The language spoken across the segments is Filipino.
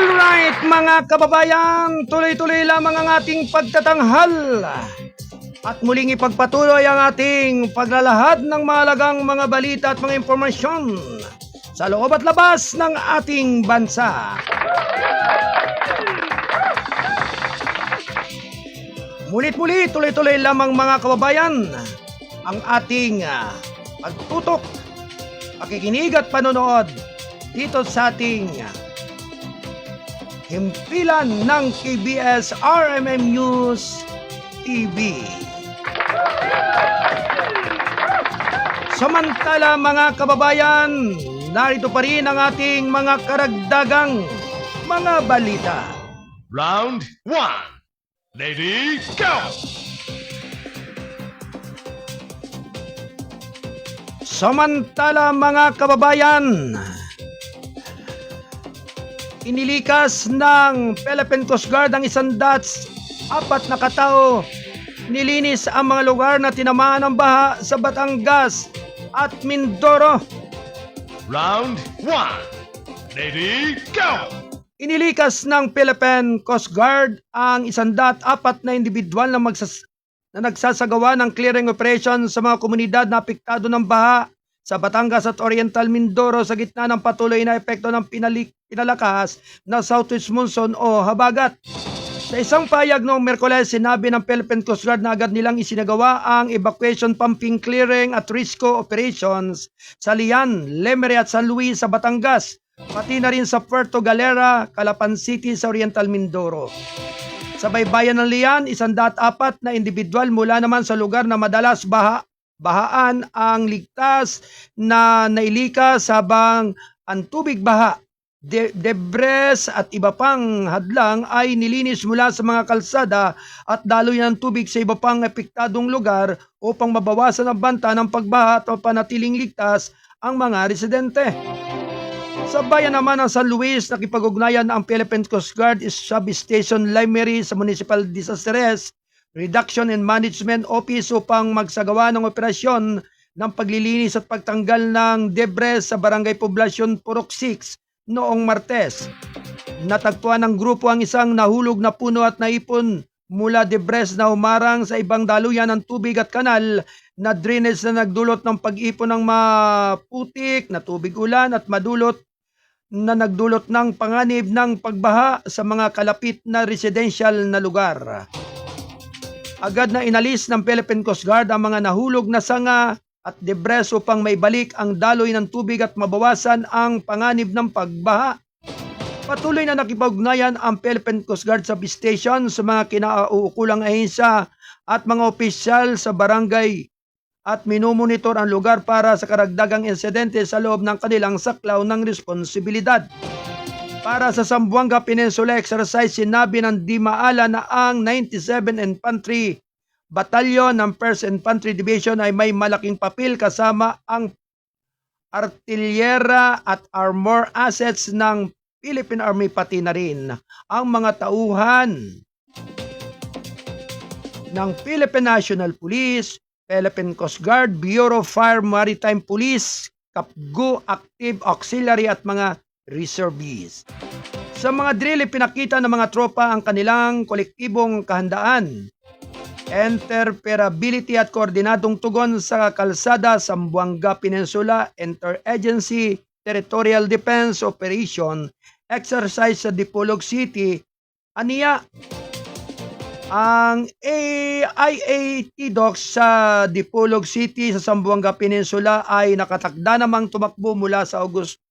Alright mga kababayan, tuloy-tuloy lamang ang ating pagtatanghal at muling ipagpatuloy ang ating paglalahad ng mahalagang mga balita at mga impormasyon sa loob at labas ng ating bansa. Mulit-muli, tuloy-tuloy lamang mga kababayan ang ating pagtutok, pakikinig at panonood dito sa ating himpilan ng KBS RMM News TV. Samantala mga kababayan, narito pa rin ang ating mga karagdagang mga balita. Round 1. Lady, go! Samantala mga kababayan, inilikas ng Philippine Coast Guard ang 104 na katao. Nilinis ang mga lugar na tinamaan ng baha sa Batangas at Mindoro. Round 1. Lady, go! Inilikas ng Philippine Coast Guard ang 104 na individual na nagsasagawa ng clearing operation sa mga komunidad na apektado ng baha sa Batangas at Oriental Mindoro sa gitna ng patuloy na epekto ng pinalakas na southwest monsoon o habagat. Sa isang payag noong Miyerkules, sinabi ng Philippine Coast Guard na agad nilang isinagawa ang evacuation, pumping, clearing at rescue operations sa Lian, Lemery at San Luis sa Batangas, pati na rin sa Puerto Galera, Calapan City sa Oriental Mindoro. Sa baybayan ng Lian, 104 na individual mula naman sa lugar na madalas bahaan ang ligtas na nailikas habang ang tubig baha, debris at iba pang hadlang ay nilinis mula sa mga kalsada at daloy ng tubig sa iba pang epektadong lugar upang mabawasan ang banta ng pagbaha at panatiling ligtas ang mga residente. Sa bayan naman ng San Luis, nakipag-ugnayan ang Philippine Coast Guard Substation Lemery sa Municipal Disasters Reduction and Management Office upang magsagawa ng operasyon ng paglilinis at pagtanggal ng debris sa Barangay Poblacion Purok 6 noong Martes. Natagpuan ng grupo ang isang nahulog na puno at naipon mula debris na humarang sa ibang daluyan ng tubig at kanal na drainage na nagdulot ng pag-ipon ng maputik na tubig ulan at nagdulot ng panganib ng pagbaha sa mga kalapit na residential na lugar. Agad na inalis ng Philippine Coast Guard ang mga nahulog na sanga at debris upang maibalik ang daloy ng tubig at mabawasan ang panganib ng pagbaha. Patuloy na nakipag-ugnayan ang Philippine Coast Guard Substation sa mga kinauukulang ahensya at mga opisyal sa barangay at minumonitor ang lugar para sa karagdagang insidente sa loob ng kanilang saklaw ng responsibilidad. Para sa Zamboanga Peninsula Exercise, sinabi ng Dimaala na ang 97 Infantry Batalyon ng 1st Infantry Division ay may malaking papel kasama ang artilyera at armor assets ng Philippine Army pati na rin ang mga tauhan ng Philippine National Police, Philippine Coast Guard, Bureau of Fire Maritime Police, CAPGO, Active Auxiliary at mga reservists. Sa mga drill, pinakita ng mga tropa ang kanilang kolektibong kahandaan, interoperability at koordinadong tugon sa kalsada sa Zamboanga Peninsula Interagency Territorial Defense Operation exercise sa Dipolog City. Aniya, ang IAT Docks sa Dipolog City sa Zamboanga Peninsula ay nakatakda namang tumakbo mula sa August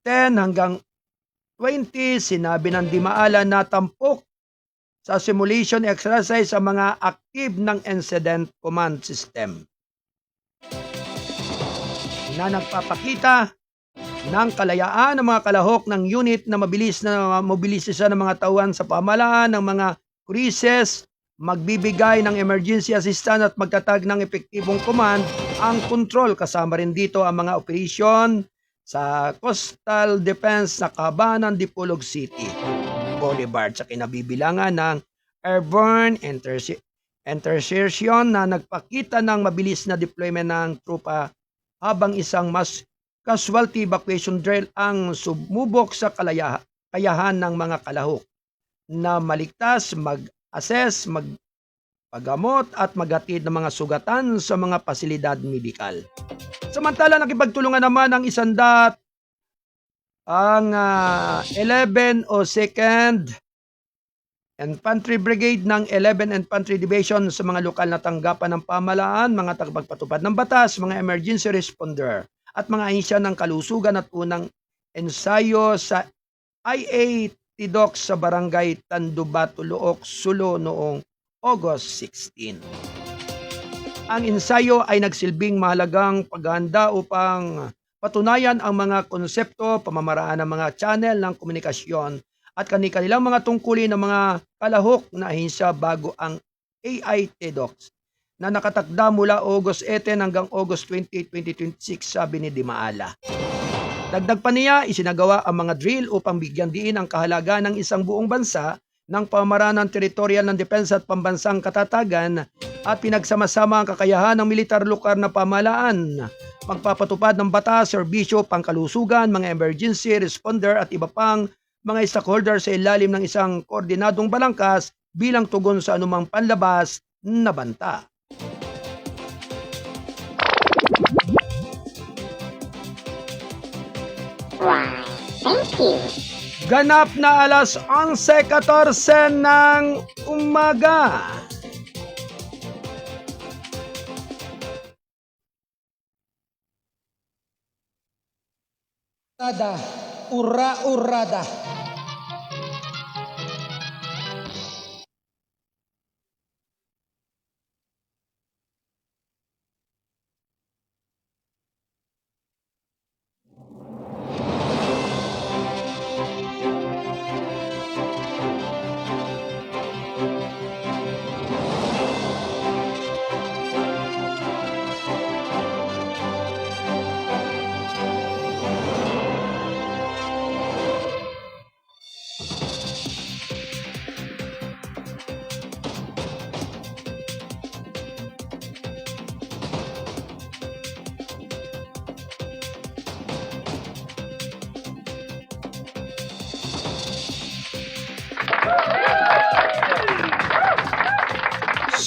10 hanggang 20. Sinabi ng Dimaala na tampok sa simulation exercise sa mga active ng Incident Command System na nagpapakita ng kalayaan ng mga kalahok ng unit na mabilis na mobilisasyon ng mga tauhan sa pamahalaan ng mga krisis, magbibigay ng emergency assistance at magtatag ng epektibong command ang control. Kasama rin dito ang mga operasyon sa Coastal Defense na kahabanan ng Dipolog City Boulevard sa kinabibilangan ng airborne intersertion na nagpakita ng mabilis na deployment ng trupa habang isang mas casualty evacuation drill ang sumubok sa kakayahan ng mga kalahok na maligtas, mag-assess, magpagamot at maghatid ng mga sugatan sa mga pasilidad medikal. Samantala, nakipagtulungan naman ang isandat ang 11 o 2nd Infantry Brigade ng 11 Infantry Division sa mga lokal na tanggapan ng pamahalaan, mga tagapagpatupad ng batas, mga emergency responder at mga ahensya ng kalusugan at unang ensayo sa IA Tidok sa Barangay Tandubato, Luok, Sulo noong August 16. Ang ensayo ay nagsilbing mahalagang paghahanda upang patunayan ang mga konsepto, pamamaraan ng mga channel ng komunikasyon at kanilang mga tungkulin ng mga kalahok na ahensya bago ang AI TEDx na nakatakda mula August 18 hanggang August 20, 2026, sabi ni Dimaala. Dagdag pa niya, isinagawa ang mga drill upang bigyan diin ang kahalagaan ng isang buong bansa ng pamamaraan ng teritorial ng depensa at pambansang katatagan at pinagsama-sama ang kakayahan ng militar lokal na pamahalaan, magpapatupad ng batas, serbisyo, pangkalusugan, mga emergency responder at iba pang mga stakeholders sa ilalim ng isang koordinadong balangkas bilang tugon sa anumang panlabas na banta. Thank you. Ganap na alas 11:14 ng umaga. Ura-urada.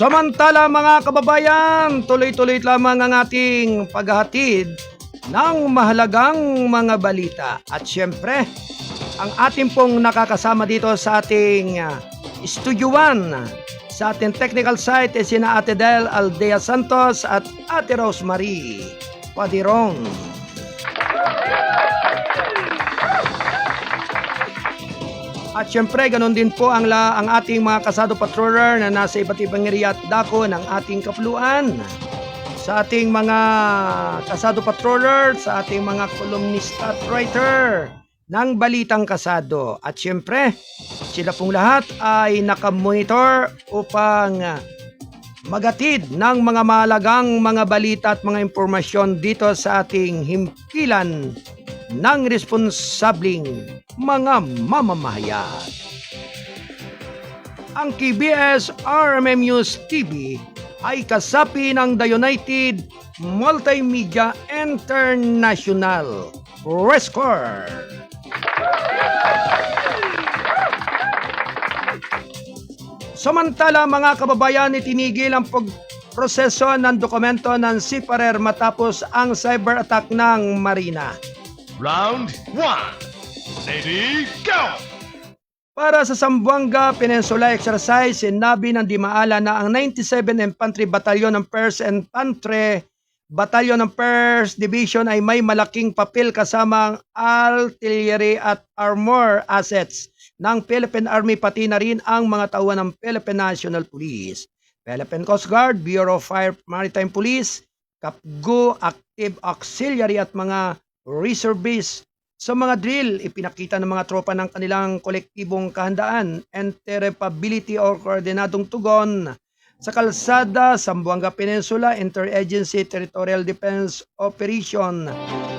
Samantala mga kababayan, tuloy-tuloy lamang ang ating paghahatid ng mahalagang mga balita. At syempre, ang ating pong nakakasama dito sa ating Studio 1, sa ating technical site, sina Ate Del Aldea Santos at Ate Rosemary Padirong. At syempre, ganun din po ang ating mga kasado patroller na nasa iba't ibang area at dako ng ating kapuluan. Sa ating mga kasado patroller, sa ating mga columnista at writer ng Balitang Kasado. At syempre, sila pong lahat ay nakamonitor upang magatid ng mga mahalagang mga balita at mga impormasyon dito sa ating himpilan ng responsabling mga mamamayan. Ang KBS RMM News TV ay kasapi ng The United Multimedia International Press Corps. Samantala mga kababayan, itinigil ang proseso ng dokumento ng Seafarer matapos ang cyber attack ng Marina. Round 1. Ready, go! Para sa Zamboanga Peninsula Exercise, sinabi ng Dimaala na ang 97 Infantry Battalion ng 1st Infantry Battalion ng 1st Division ay may malaking papel kasama ang artillery at armor assets ng Philippine Army, pati na rin ang mga tauhan ng Philippine National Police, Philippine Coast Guard, Bureau of Fire Maritime Police, CAPGO, Active Auxiliary at mga reservists. Sa mga drill, ipinakita ng mga tropa ng kanilang kolektibong kahandaan, interoperability o koordinadong tugon sa kalsada, Zamboanga Peninsula, Interagency Territorial Defense Operation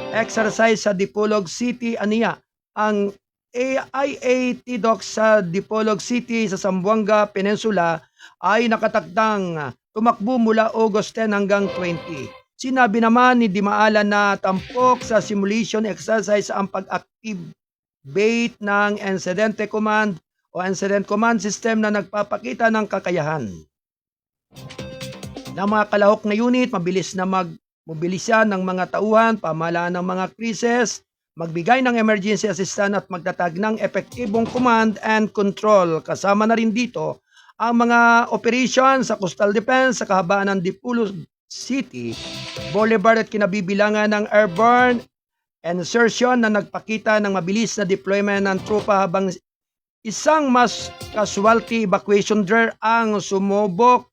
exercise sa Dipolog City, aniya. Ang AIA TDOC sa Dipolog City sa Zamboanga Peninsula ay nakatakdang tumakbo mula August 10 hanggang 20. Sinabi naman ni Dimaala na tampok sa simulation exercise ang pag-active bait ng Incident Command o Incident Command System na nagpapakita ng kakayahan ng mga kalahok na unit, mabilis na magmobilisya ng mga tauhan, pamahalaan ng mga krisis, magbigay ng emergency assistance at magtatag ng epektibong command and control. Kasama na rin dito ang mga operation sa Coastal Defense sa kahabaan ng Dipolo City, Boulevard at kinabibilangan ng airborne insertion na nagpakita ng mabilis na deployment ng tropa habang isang mass casualty evacuation drill ang sumubok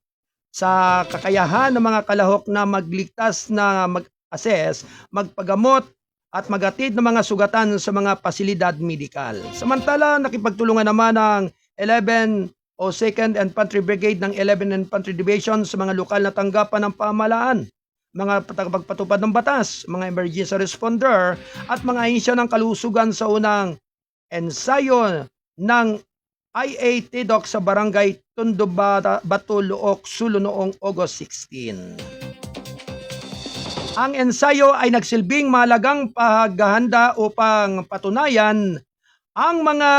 sa kakayahan ng mga kalahok na magligtas na mag-assess, magpagamot at magatid ng mga sugatan sa mga pasilidad medikal. Samantala, nakipagtulungan naman ng 11 o 2nd Infantry Brigade ng 11 Infantry Division sa mga lokal na tanggapan ng pamahalaan, mga pagpatupad ng batas, mga emergency responder at mga ahensya ng kalusugan sa unang ensayo ng IAT Doc sa Barangay Tondo Bato, Luok, Sulu noong August 16. Ang ensayo ay nagsilbing mahalagang paghahanda upang patunayan ang mga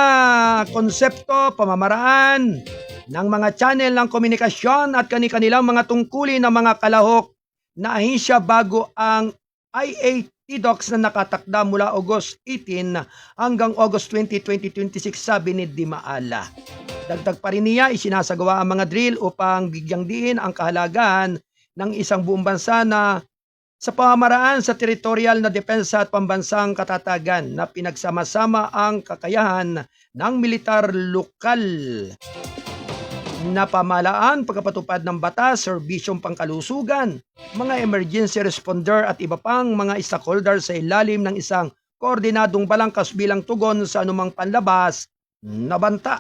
konsepto, pamamaraan ng mga channel ng komunikasyon at kani-kanilang mga tungkulin ng mga kalahok na ahensya bago ang IAT Docs na nakatakda mula August 18 hanggang August 20, 2026, sabi ni Dimaala. Dagdag pa rin niya, isinasagawa ang mga drill upang bigyang diin ang kahalagahan ng isang buong bansa na sa pamamaraan sa teritorial na depensa at pambansang katatagan na pinagsama-sama ang kakayahan ng militar lokal na pamahalaan, pagkapatupad ng batas, serbisyong pangkalusugan, mga emergency responder at iba pang mga stakeholders sa ilalim ng isang koordinadong balangkas bilang tugon sa anumang panlabas na banta.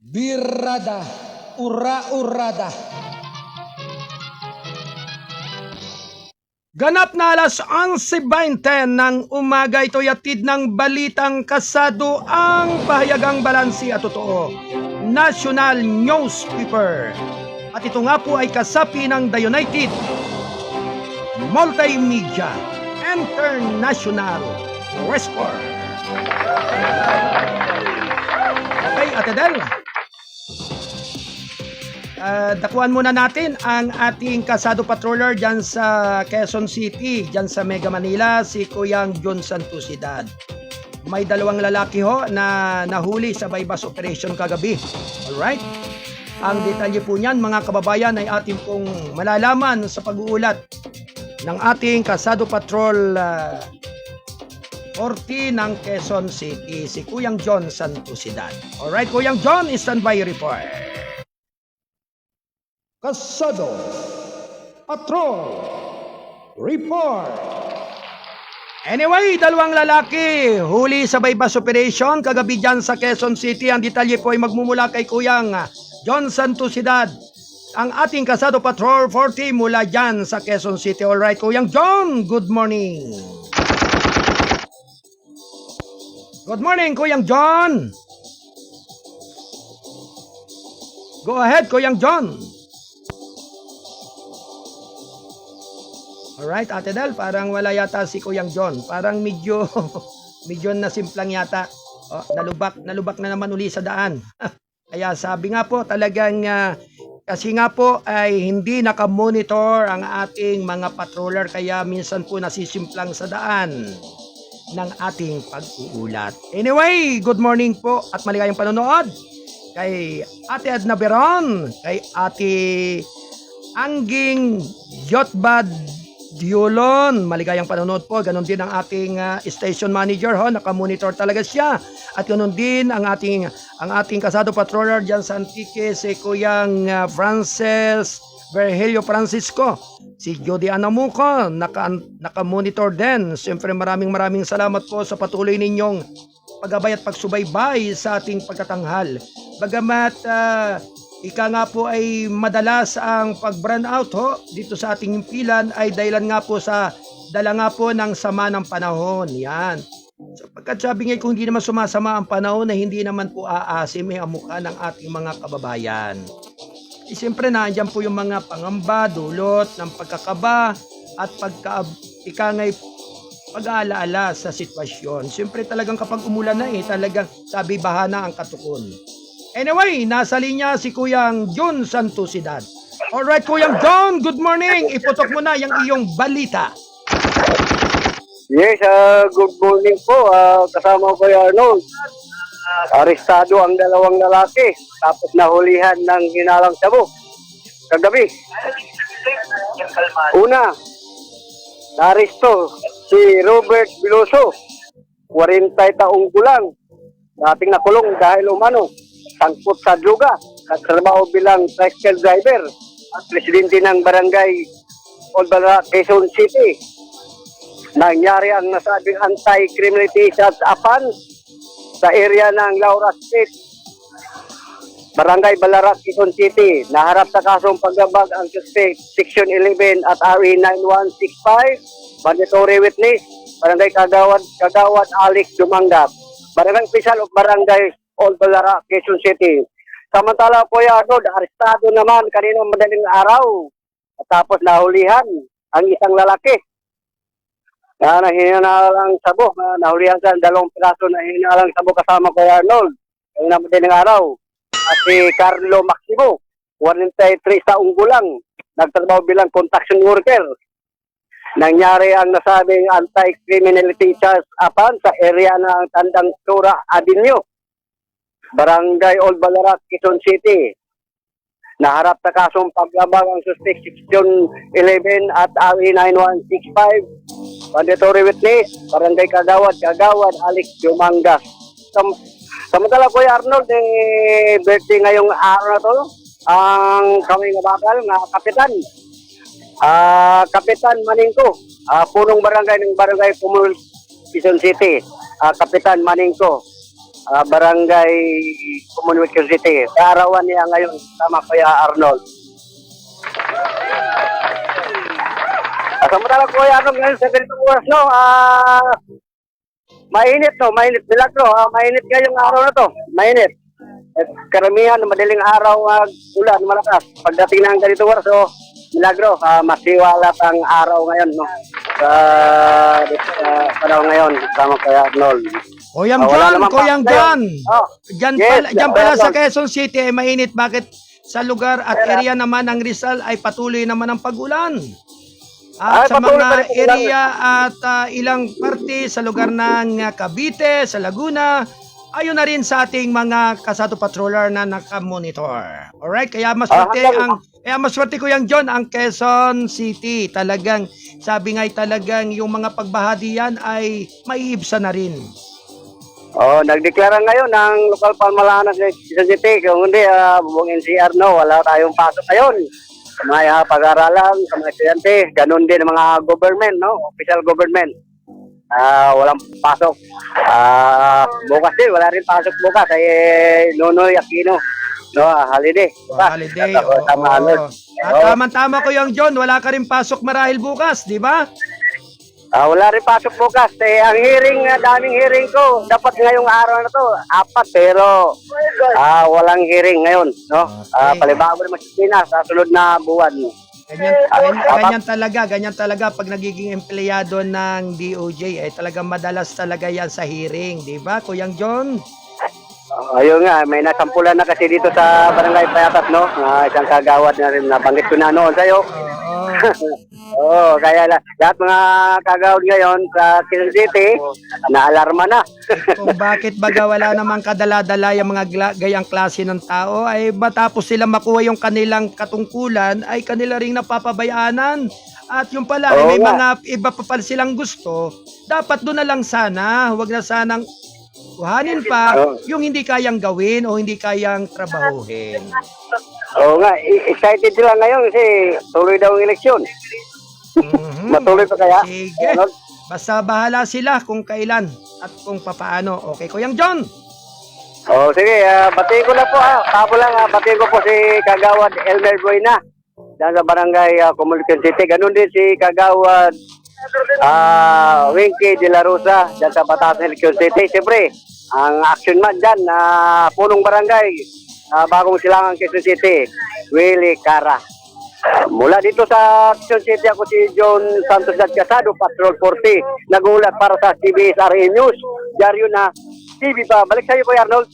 Birrada, ura-urada. Ganap na alas 11:20 ng umaga, ito'y atid ng balitang kasado ang pahayagang balansi at totoo. National Newspaper. At ito nga po ay kasapi ng The United Multimedia International Westport. Okay, Ate Del. Dakuan muna natin ang ating kasado patroller dyan sa Quezon City, dyan sa Mega Manila, si Kuyang John Santosidad. May dalawang lalaki ho na nahuli sa bypass operation kagabi. Alright? Ang detalye po niyan, mga kababayan, ay ating pong malalaman sa pag-uulat ng ating kasado patrol 40 ng Quezon City, si Kuyang John Santosidad. Alright, Kuyang John, standby report. Kasado, patrol, report. Anyway, dalawang lalaki huli sa bypass operation kagabi dyan sa Quezon City. Ang detalye po ay magmumula kay Kuyang John Santosidad, ang ating kasado patrol 40 mula dyan sa Quezon City. Alright, Kuyang John, good morning. Good morning, Kuyang John. Go ahead, Kuyang John. Alright, Ate Del, parang wala yata si Kuyang John. Parang medyo nasimplang yata. Oh, nalubak na naman uli sa daan. Kaya sabi nga po, talagang kasi nga po ay hindi nakamonitor ang ating mga patroller, kaya minsan po nasisimplang sa daan ng ating pag-uulat. Anyway, good morning po at maligayang panonood kay Ate Edna Beron, kay Ate Angging Yotbad Diolon, maligayang panonood po. Ganon din ang ating station manager ho, nakamonitor talaga siya. At ganon din ang ating kasado patroller diyan sa Antique, si Kuyang Frances Virgilio Francisco, si Jody Anamuco, nakamonitor din. Siyempre maraming salamat po sa patuloy ninyong paggabay at pagsubaybay sa ating pagkatanghal. Bagamat ika nga po ay madalas ang pag-burn out ho dito sa ating impilan ay dahilan nga po sa dala nga po ng sama ng panahon. Yan. Sapagkat sabi nga kung hindi naman sumasama ang panahon na hindi naman po aasim ang mukha ng ating mga kababayan. Siyempre nandiyan po yung mga pangamba, dulot ng pagkakaba, at ikangay pag-aalaala sa sitwasyon. Siyempre talagang kapag umulan na talagang sabi bahana ang katukon. Anyway, nasa linya si Kuyang John Santosidad. Alright, Kuyang John, good morning. Iputok mo na yung iyong balita. Yes, good morning po. Kasama ko yung Arnold. Arestado ang dalawang lalaki tapos nahulihan ng hinalang sabo kagabi. Una, naaresto si Robert Biloso, 40 taong gulang. Dating nakulong dahil umano sangkot sa droga at trabaho bilang tricycle driver at presidente ng barangay Olbara, Quezon City. Nangyari ang nasabing anti-criminality sa APAN sa area ng Laura Street, Barangay Balara, Quezon City. Naharap sa kasong paggabag ang suspect, Section 11 at RE 9165, mandatory witness, Barangay Kagawad Alex Dumangga, Barangay Official of Barangay Old Balara, Quezon City. Samantala, Kuya Arnold, arestado naman kaninang madaling araw at tapos nahulihan ang isang lalaki na hinalang sabo. Nahulihan sa 2 piraso na hinalang sabo kasama Kuya Arnold kaninang madaling araw. At si Carlo Maximo, 43 taong gulang, nagtrabaho bilang construction worker. Nangyari ang nasabing anti-criminality charge apan sa area ng Tandang Tura Avenue, Barangay Old Balara, Quezon City. Naharap sa kasong paglabag ang suspect, Section 11 at RE 9165, mandatory witness, Barangay Kagawad Alex Dumangga. Samantala, Kuya Arnold, birthday ngayong araw na to, ang kami nga bakal, nga kapitan. Kapitan Maningko, punong barangay ng Barangay Pumul, Quezon City. Kapitan Maningko, Barangay Pumul, Quezon City. Kaarawan niya ngayon, sama Kuya Arnold. Samantala, Kuya Arnold, ngayon sa ganitong oras, no, mainit to, mainit milagro. Mainit ngayong araw na to. Mainit. At karamihan madaling araw ulan malakas. Pagdating ng ganito oras, so milagro, masiwalat ang araw ngayon, no. Sa panahon ngayon, sama Kuya Arnold. Kuyang John. Diyan Yes, pala sa Quezon City ay mainit. Bakit sa lugar at area naman ng Rizal ay patuloy naman ang pag-ulan? At sa mga area at ilang parte sa lugar ng Cavite, sa Laguna, ayon na rin sa ating mga kasado patroller na nakamonitor. Alright, kaya maswerte Kuyang John ang Quezon City. Talagang, sabi nga'y talagang yung mga pagbahadi yan ay maiibsa na rin. Nagdeklara ngayon ng lokal pamahalaan ng Quezon City. Kung hindi, buong NCR, no, wala tayong pasok ngayon. Sa mga pag-aaralan, sa mga estudyante, ganun din ang mga government, no? Official government. Walang pasok. Bukas din, wala rin pasok bukas. Nonoy Aquino, no, holiday. Bukas. Holiday, oo. At tama-tama Kuyang John, wala ka rin pasok marahil bukas, di ba? Wala rin pasok bukas. Ang hearing, daming hearing ko. Dapat ngayong araw na to, 4, pero walang hearing ngayon, no? Palibago rin masisina sa sunod na buwan. Ganyan talaga pag nagiging empleyado ng DOJ ay talagang madalas talaga yan sa hearing, di ba, Kuyang John? Ayun nga, may nasampulan na kasi dito sa Barangay Payatas, no? Isang kagawad na rin, nabanggit ko na noon sa'yo. Kaya lahat mga kagawad ngayon sa Quezon City, naalarma na. Kung bakit baga wala namang kadala-dala yung mga gayang klase ng tao, ay matapos sila makuha yung kanilang katungkulan, ay kanila ring napapabayaanan. At yung pala, may mga iba pa pala silang gusto, dapat doon na lang sana, huwag na sanang kuhanin pa yung hindi kayang gawin o hindi kayang trabahuhin. Oo nga, excited sila ngayon kasi tuloy daw ang eleksyon. Matuloy pa kaya? Sige, basta bahala sila kung kailan at kung papaano. Okay, Kuyang John? Sige, batiin ko na po batiin ko po si Kagawad Elmer Buena dyan sa Barangay Communication City. Ganun din si Kagawad Winky de la Rosa dyan sa Batasan Quezon City. Siyempre, ang action man dyan, punong barangay, bagong silangan Quezon City, Willie Cara. Mula dito sa Quezon City, ako si John Santos Dad Casado, Patrol 40. Nagulat para sa CBSRE News. Diaryo na TV pa. Balik sa iyo, Kuya Arnold.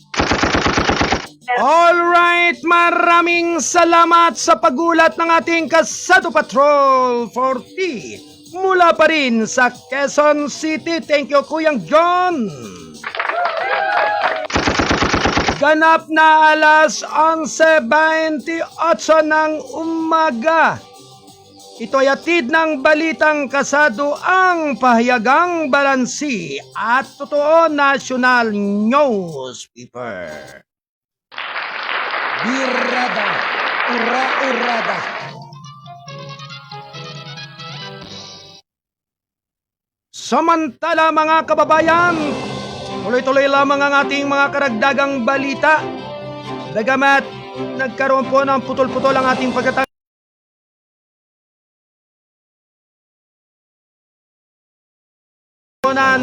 Alright, maraming salamat sa pagulat ng ating Kasado Patrol 40. Mula pa rin sa Quezon City. Thank you, Kuyang John. Ganap na alas 11:28 ng umaga. Ito ay atid ng balitang kasado ang pahayagang balansi at totoo national newspaper. Birrada, ura-urada. Samantala mga kababayan, tuloy-tuloy lamang ang ating mga karagdagang balita. Bagamat nagkaroon po ng putol-putol ang ating pagkatapos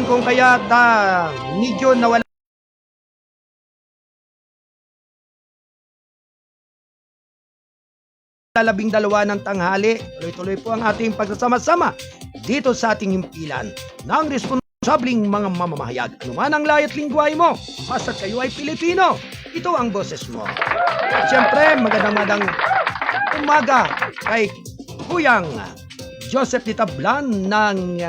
kung kaya medyo nawala 12 ng tanghali. Tuloy-tuloy po ang ating pagsasama-sama dito sa ating himpilan ng responsabling mga mamamahayag. Ano man ang layat lingwahe mo, basta kayo ay Pilipino, ito ang boses mo. At syempre, magandang umaga kay Kuyang Joseph de Tablan ng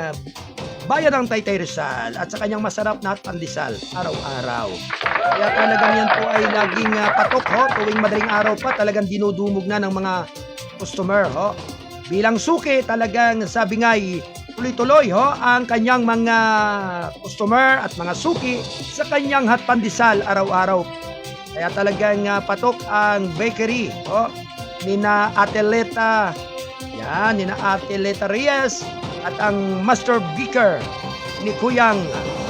bayan ng Taytay Rizal at sa kanyang masarap na pandesal araw-araw. Kaya talagang yan po ay laging patok ho, tuwing madaling araw pa talagang dinudumog na ng mga customer ho. Bilang suki talagang sabi nga ay tuloy-tuloy ho ang kanyang mga customer at mga suki sa kanyang hot pandesal araw-araw. Kaya talagang patok ang bakery ho, nina Ateleta, yan, nina Ateleta Reyes at ang master baker ni Kuyang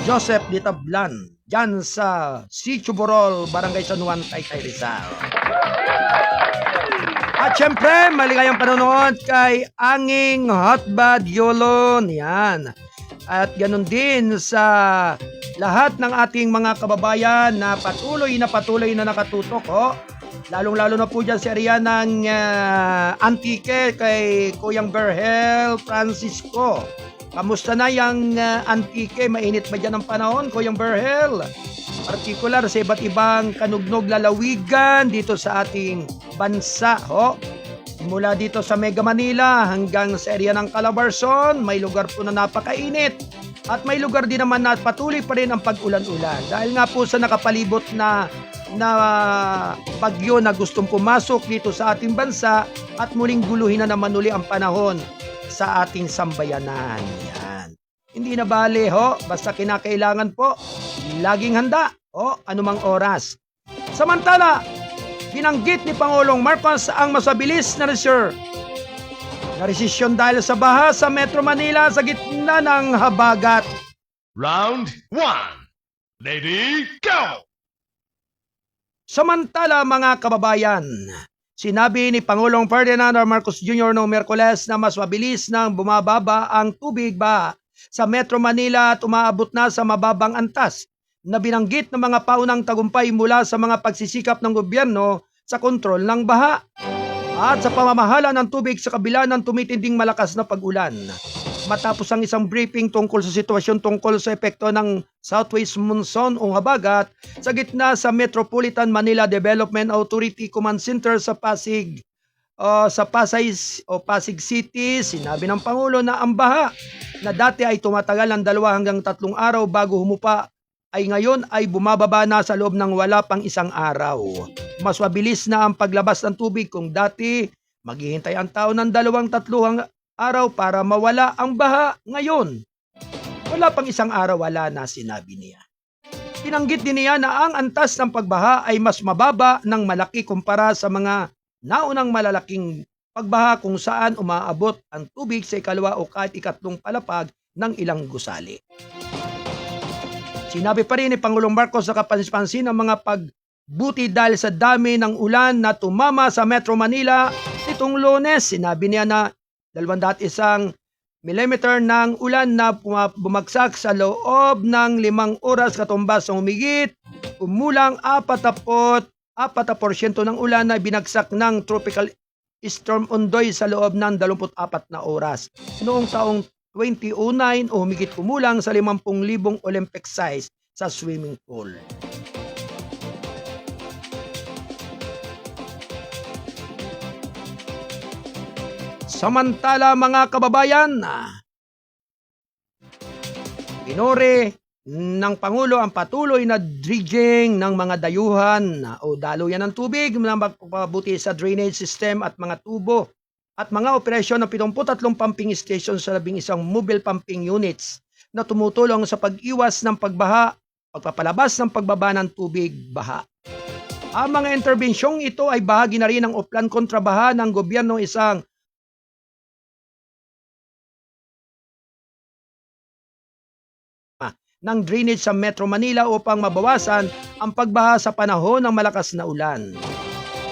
Joseph de Tablan dyan sa Sitio Borol, Barangay San Juan, Taytay Rizal. At syempre, maligayang panonood kay Anging Hotbad Yolon. Yan. At ganun din sa lahat ng ating mga kababayan na patuloy na nakatutok. Oh. Lalong-lalo na po dyan si area ng Antique kay Kuyang Berhel Francisco. Kamusta na yung Antique? Mainit ba dyan ang panahon, Kuyang Berhel? Partikular sa iba't ibang kanugnog lalawigan dito sa ating bansa. Ho? Mula dito sa Mega Manila hanggang sa area ng Calabarzon, may lugar po na napakainit. At may lugar din naman na patuloy pa rin ang pag-ulan-ulan. Dahil nga po sa nakapalibot na bagyo na gustong pumasok dito sa ating bansa at muling guluhin na naman uli ang panahon sa ating sambayanan. Yan. Hindi na bale ho, basta kinakailangan po, laging handa o anumang oras. Samantala, binanggit ni Pangulong Marcos ang masabilis na resisyon dahil sa baha sa Metro Manila sa gitna ng habagat. Round 1. Lady, go! Samantala mga kababayan, sinabi ni Pangulong Ferdinand R. Marcos Jr. noong Miyerkules na mas mabilis nang bumababa ang tubig ba sa Metro Manila at umaabot na sa mababang antas na binanggit ng mga paunang tagumpay mula sa mga pagsisikap ng gobyerno sa kontrol ng baha at sa pamamahala ng tubig sa kabila ng tumitinding malakas na pag-ulan. Matapos ang isang briefing tungkol sa sitwasyon tungkol sa epekto ng Southwest Monsoon o habagat sa gitna sa Metropolitan Manila Development Authority Command Center sa Pasig City, sinabi ng Pangulo na ang baha na dati ay tumatagal ng 2 hanggang 3 araw bago humupa ay ngayon ay bumababa na sa loob ng wala pang 1 araw. Mas mabilis na ang paglabas ng tubig kung dati maghihintay ang tao ng 2-3 araw para mawala ang baha. Ngayon, wala pang 1 araw, wala na, sinabi niya. Pinanggit din niya na ang antas ng pagbaha ay mas mababa ng malaki kumpara sa mga naunang malalaking pagbaha kung saan umaabot ang tubig sa 2 o kahit 3 palapag ng ilang gusali. Sinabi pa rin ni Pangulong Marcos sa kapansin-pansin ang mga pagbuti dahil sa dami ng ulan na tumama sa Metro Manila nitong Lunes. Sinabi niya na 201 millimeter ng ulan na bumagsak sa loob ng 5 oras katumbas ng humigit kumulang 40% ng ulan na binagsak ng Tropical Storm Ondoy sa loob ng 24 na oras. Noong taong 2009 o humigit kumulang sa 50,000 Olympic size sa swimming pool. Samantala mga kababayan, pinuri ng Pangulo ang patuloy na dredging ng mga dayuhan o daluyan ng tubig na magpapabuti sa drainage system at mga tubo at mga operasyon ng 73 pumping stations sa 11 mobile pumping units na tumutulong sa pag-iwas ng pagbaha, pagpapalabas ng pagbaba ng tubig baha. Ang mga interbensyong ito ay bahagi na rin ng uplan kontrabaha ng gobyerno isang ng drainage sa Metro Manila upang mabawasan ang pagbaha sa panahon ng malakas na ulan.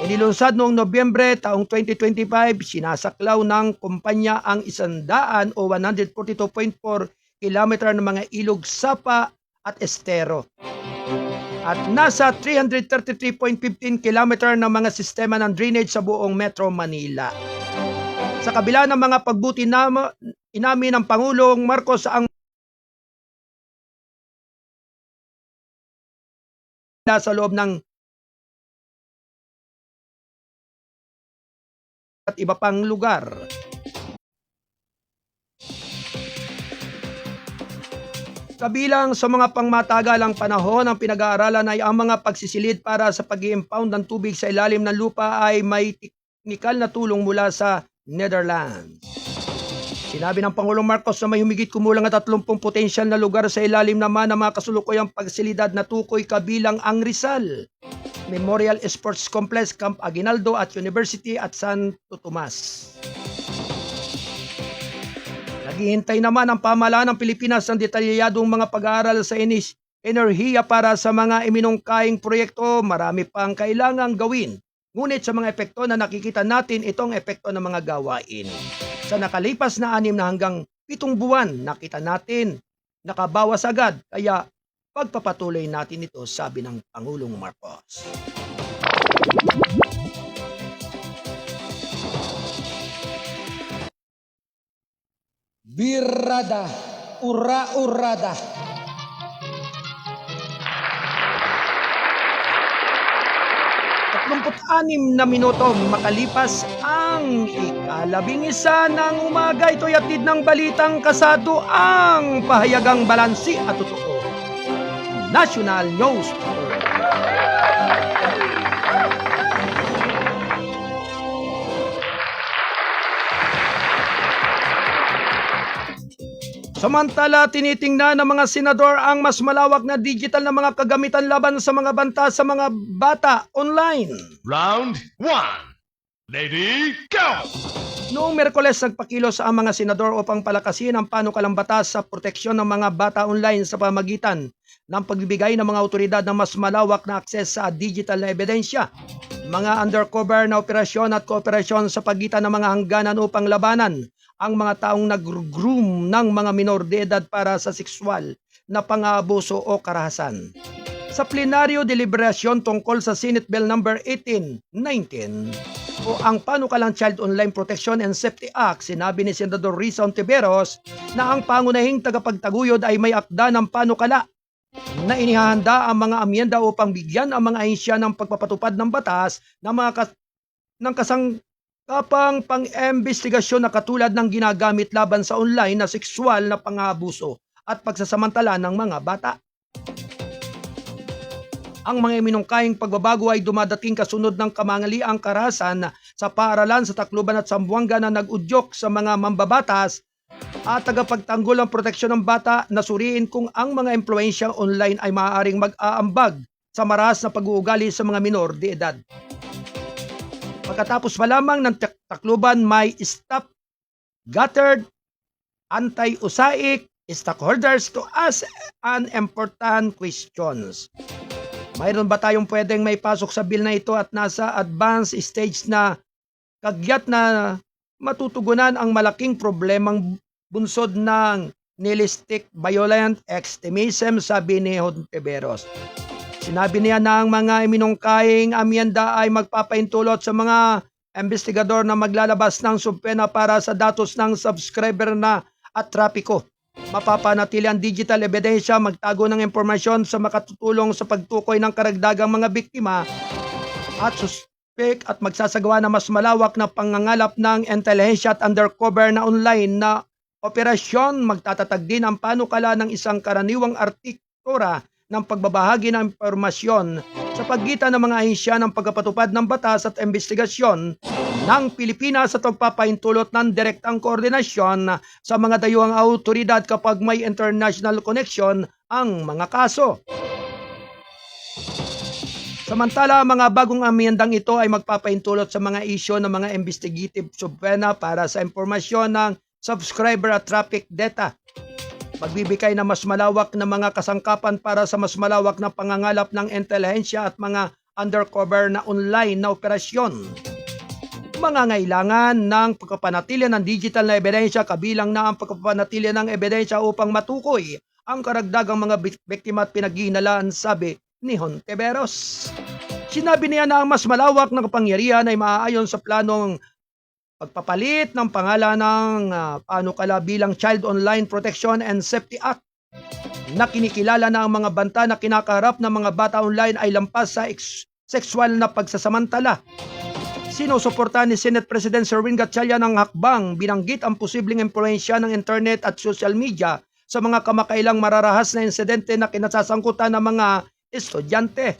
Inilunsad noong Nobyembre taong 2025, sinasaklaw ng kumpanya ang 100 o 142.4 kilometer ng mga ilog, sapa at estero. At nasa 333.15 kilometer ng mga sistema ng drainage sa buong Metro Manila. Sa kabila ng mga pagbuti inamin ng Pangulong Marcos ang sa loob ng at iba pang lugar. Kabilang sa mga pangmatagalang panahon ang pinag-aaralan ay ang mga pagsisilid para sa pag-i-impound ng tubig sa ilalim ng lupa ay may teknikal na tulong mula sa Netherlands. Sinabi ng Pangulong Marcos na may humigit kumulang na 30 potensyal na lugar sa ilalim naman ng mga kasulukuyang pagsilidad na tukoy kabilang ang Rizal, Memorial Sports Complex, Camp Aguinaldo at University at Santo Tomas. Naghihintay naman ang pamahalaan ng Pilipinas ng detalyadong mga pag-aaral sa enerhiya para sa mga iminungkahing proyekto. Marami pang kailangang gawin. Ngunit sa mga epekto na nakikita natin, itong epekto ng mga gawain. Sa nakalipas na 6 na hanggang 7 buwan, nakita natin, nakabawas agad. Kaya pagpapatuloy natin ito, sabi ng Pangulong Marcos. Birrada, ura-urada. Na minuto makalipas ang ika-11 ng umaga, ito'y atid ng balitang kasado ang pahayagang balansi at totoo. National News. Samantala, tinitingnan ng mga senador ang mas malawak na digital na mga kagamitan laban sa mga banta sa mga bata online. Round 1. Lady, go! Noong Miyerkules, nagpakilos ang mga senador upang palakasin ang panukalang batas sa proteksyon ng mga bata online sa pamagitan ng pagbibigay ng mga otoridad ng mas malawak na akses sa digital na ebidensya, mga undercover na operasyon at kooperasyon sa pagitan ng mga hangganan upang labanan ang mga taong nag-groom ng mga minor de edad para sa sexual na pang-aabuso o karahasan. Sa plenaryo deliberasyon tungkol sa Senate Bill No. 1819 o ang Panukalang Child Online Protection and Safety Act, sinabi ni Senador Risa Ontiveros na ang pangunahing tagapagtaguyod ay may akda ng panukala na inihahanda ang mga amyenda upang bigyan ang mga ahensya ng pagpapatupad ng batas ng mga ng kasangkapang pang-imbestigasyon na katulad ng ginagamit laban sa online na sexual na pang-aabuso at pagsasamantala ng mga bata. Ang mga iminungkahing pagbabago ay dumadating kasunod ng kamangaliang karahasan sa paaralan sa Tacloban at Zamboanga na nag-udyok sa mga mambabatas at tagapagtanggol ng proteksyon ng bata na suriin kung ang mga impluensyang online ay maaaring mag-aambag sa maras na pag-uugali sa mga minor de edad. Pagkatapos pa lamang ng Tacloban, may Stop Guttered Anti-Usaic Stakeholders to ask an important questions. Mayroon ba tayong pwedeng may pasok sa bill na ito at nasa advanced stage na kagyat na matutugunan ang malaking problemang bunsod ng nihilistic violent extremism, sabi ni Hontiveros. Sinabi niya na ang mga iminungkahing amyenda ay magpapaintulot sa mga investigador na maglalabas ng subpena para sa datos ng subscriber na at trapiko. Mapapanatili ang digital ebidensya, magtago ng impormasyon sa makatutulong sa pagtukoy ng karagdagang mga biktima at suspect at magsasagawa na mas malawak na pangangalap ng intelihensya at undercover na online na operasyon. Magtatatag din ang panukala ng isang karaniwang artiktura ng pagbabahagi ng impormasyon sa pagitan ng mga ahensya ng pagpapatupad ng batas at investigasyon ng Pilipinas at pagpapaintulot ng direktang koordinasyon sa mga dayuhang autoridad kapag may international connection ang mga kaso. Samantala, mga bagong amyendang ito ay magpapaintulot sa mga isyo ng mga investigative subpena para sa impormasyon ng subscriber at traffic data. Magbibigay na mas malawak na mga kasangkapan para sa mas malawak na pangangalap ng intelihensya at mga undercover na online na operasyon. Mangangailangan ng pagpapanatili ng digital na ebidensya kabilang na ang pagpapanatili ng ebidensya upang matukoy ang karagdagang mga biktima at pinaghihinalaan, sabi ni Hontiveros. Sinabi niya na ang mas malawak na kapangyarihan ay maaayon sa planong pagpapalit ng pangalan ng panukala bilang Child Online Protection and Safety Act na kinikilala na ang mga banta na kinakaharap ng mga bata online ay lampas sa sexual na pagsasamantala. Sinusuportahan ni Senate President Sherwin Gatchalian ang hakbang, binanggit ang posibleng impluensya ng internet at social media sa mga kamakailang mararahas na insidente na kinasasangkutan ng mga estudyante.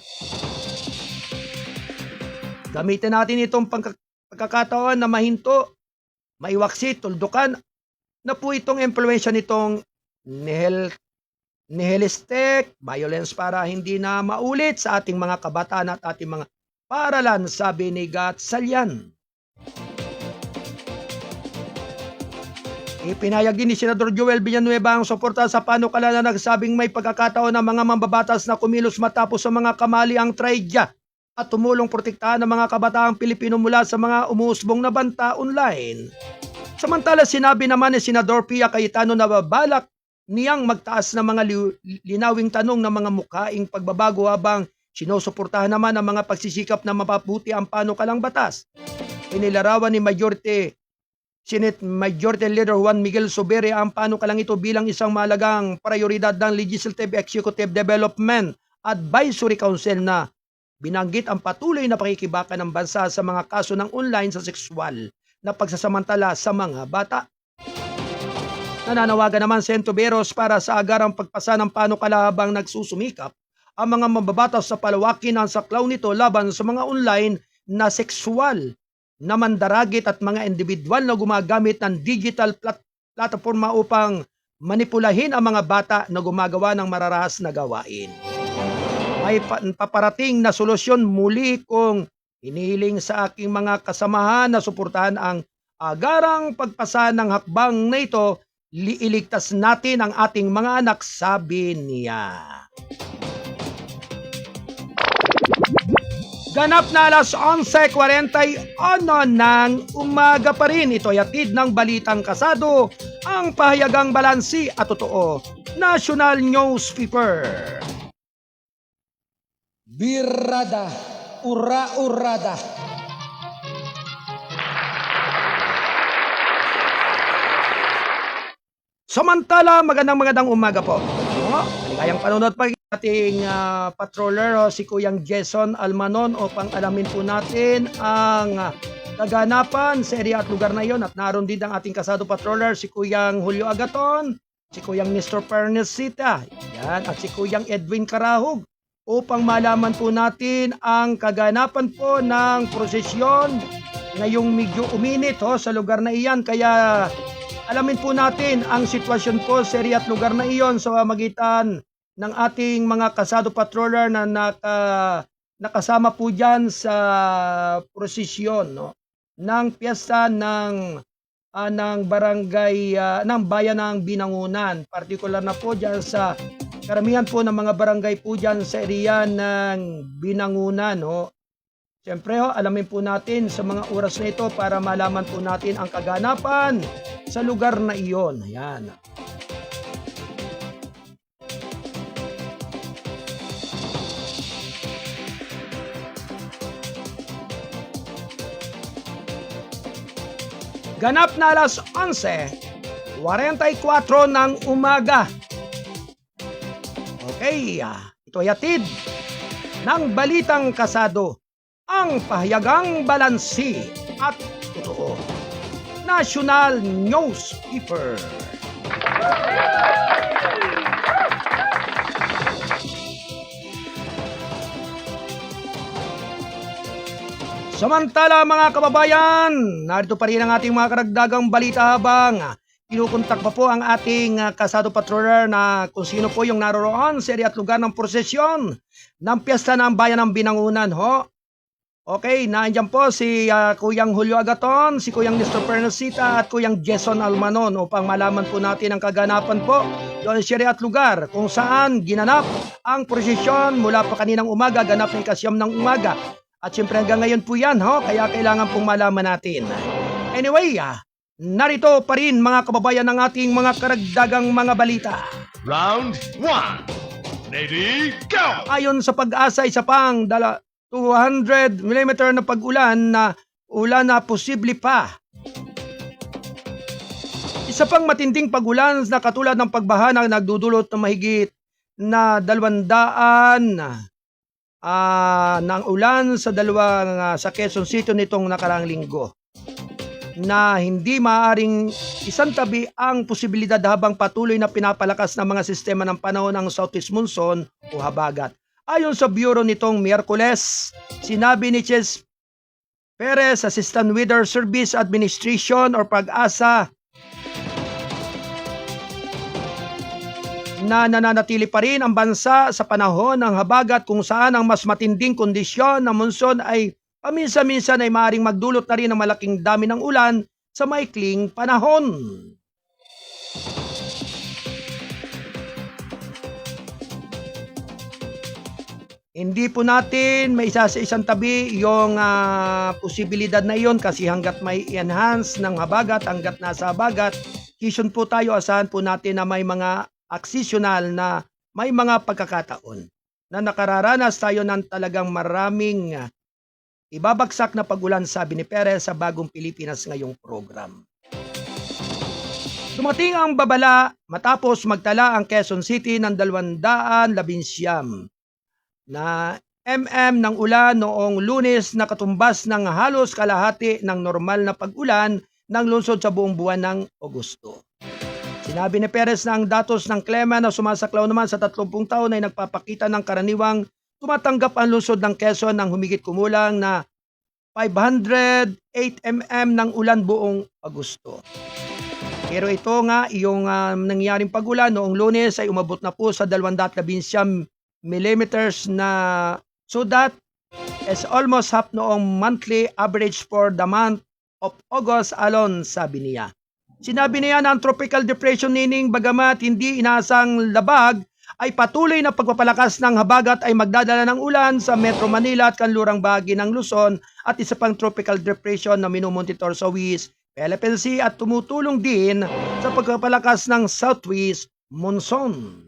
Gamitin natin itong pagkakataon na mahinto, maiwaksi, tuldukan na po itong impluensya nitong nihilistic violence para hindi na maulit sa ating mga kabataan at ating mga paaralan, sabi ni Gatchalian. Ipinahayag din ni Senador Joel Villanueva ang suporta sa panukala na nagsabing may pagkakataon ng mga mambabatas na kumilos matapos sa mga kamaliang traidya at tumulong protektahan ng mga kabataang Pilipino mula sa mga umuusbong na banta online. Samantala, sinabi naman ni Senador Pia Cayetano na babalak niyang magtaas ng mga linawing tanong ng mga mukaing pagbabago habang sinusuportahan naman ang mga pagsisikap na mapabuti ang panukalang batas. Inilarawan ni Senate Majority Leader Juan Miguel Zubiri ang panukalang ito bilang isang mahalagang prioridad ng Legislative Executive Development Advisory Council na binanggit ang patuloy na pakikibaka ng bansa sa mga kaso ng online sa sexual na pagsasamantala sa mga bata. Nananawagan naman si Hontiveros para sa agarang pagpasa ng panukala habang nagsusumikap ang mga mambabatas sa palawakin ang saklaw nito laban sa mga online na sexual na mandaragit at mga individual na gumagamit ng digital platforma upang manipulahin ang mga bata na gumagawa ng mararahas na gawain. May paparating na solusyon, muli kong hinihiling sa aking mga kasamahan na suportahan ang agarang pagpasa ng hakbang na ito. Iligtas natin ang ating mga anak, sabi niya. Ganap na alas 11:41 ng umaga pa rin. Ito'y hatid ng Balitang Kasado, ang pahayagang balansi at totoo. National Newspaper. Birrada, ura-urada. Samantala, magandang umaga po. Maligayang panunod pa ating patroller si Kuyang Jason Almanon upang alamin po natin ang kaganapan sa area at lugar na iyon. At naroon din ang ating kasado patroller si Kuyang Julio Agaton, si Kuyang Nestor Pernesita, yan, at si Kuyang Edwin Carahog upang malaman po natin ang kaganapan po ng prosesyon ngayong medyo uminit sa lugar na iyan. Kaya alamin po natin ang sitwasyon po sa area at lugar na iyon sa magitan ng ating mga kasado patroller na nakasama po dyan sa prosesyon ng piyesta ng barangay ng bayan ng Binangunan. Partikular na po dyan sa karamihan po ng mga barangay po dyan sa area ng Binangunan. Siyempre, alamin po natin sa mga oras na ito para malaman po natin ang kaganapan sa lugar na iyon. Ayan. Ganap na alas 11:44 ng umaga. Okay, ito ay hatid ng Balitang Kasado, ang pahayagang balansi at totoo. National Newspaper. Samantala mga kababayan, narito pa rin ang ating mga karagdagang balita habang kinukontak pa po ang ating kasado patroller na kung sino po yung naroroon sa area at lugar ng prosesyon ng piyesta ng Bayan ng Binangunan. Ho? Okay, nandiyan po si Kuyang Julio Agaton, si Kuyang Nestor Pernasita at Kuyang Jason Almanon upang malaman po natin ang kaganapan po doon sa area at lugar kung saan ginanap ang prosesyon mula pa kaninang umaga, ganap ng ikasyam ng umaga. At siyempre hanggang ngayon po yan, kaya kailangan pong malaman natin. Anyway, narito pa rin mga kababayan ng ating mga karagdagang mga balita. Round 1. Ready, go! Ayon sa Pag-asa, isa pang 200 mm na pag-ulan na posible pa. Isa pang matinding pag-ulan na katulad ng pagbaha na nagdudulot ng mahigit na 200 ng ulan sa sa Quezon City nitong nakaraang linggo na hindi maaaring isantabi ang posibilidad habang patuloy na pinapalakas ng mga sistema ng panahon ng Southeast Monsoon o habagat. Ayon sa Bureau nitong Miyerkules, sinabi ni Ches Perez, Assistant Weather Service Administration or Pag-asa, na nananatili pa rin ang bansa sa panahon ng habagat kung saan ang mas matinding kondisyon ng monsoon ay paminsan-minsan ay maaaring magdulot na rin ng malaking dami ng ulan sa maikling panahon. Hindi po natin may isa sa isang tabi yung posibilidad na iyon kasi hanggat may enhance ng habagat, hanggat nasa habagat, kisyon po tayo, asahan po natin na may mga aksisyonal na may mga pagkakataon na nakararanas tayo ng talagang maraming ibabagsak na pag-ulan, sabi ni Perez sa Bagong Pilipinas ngayong program. Dumating ang babala matapos magtala ang Quezon City ng 219 na ng ulan noong Lunes na katumbas ng halos kalahati ng normal na pag-ulan ng lungsod sa buong buwan ng Agosto. Sinabi ni Perez na ang datos ng klima na sumasaklaw naman sa 30 taon ay nagpapakita ng karaniwang tumatanggap ang lungsod ng Quezon ng humigit kumulang na 508 mm ng ulan buong Agosto. Pero ito nga, yung nangyaring pag-ulan noong Lunes ay umabot na po sa 219 mm na, so that is almost half noong monthly average for the month of August alone, sabi niya. Sinabi niya na ang tropical depression nining bagamat hindi inaasang labag ay patuloy na pagpapalakas ng habagat ay magdadala ng ulan sa Metro Manila at kanlurang bahagi ng Luzon at isa pang tropical depression na minumonitor sa West Philippine Sea at tumutulong din sa pagpapalakas ng Southwest Monsoon.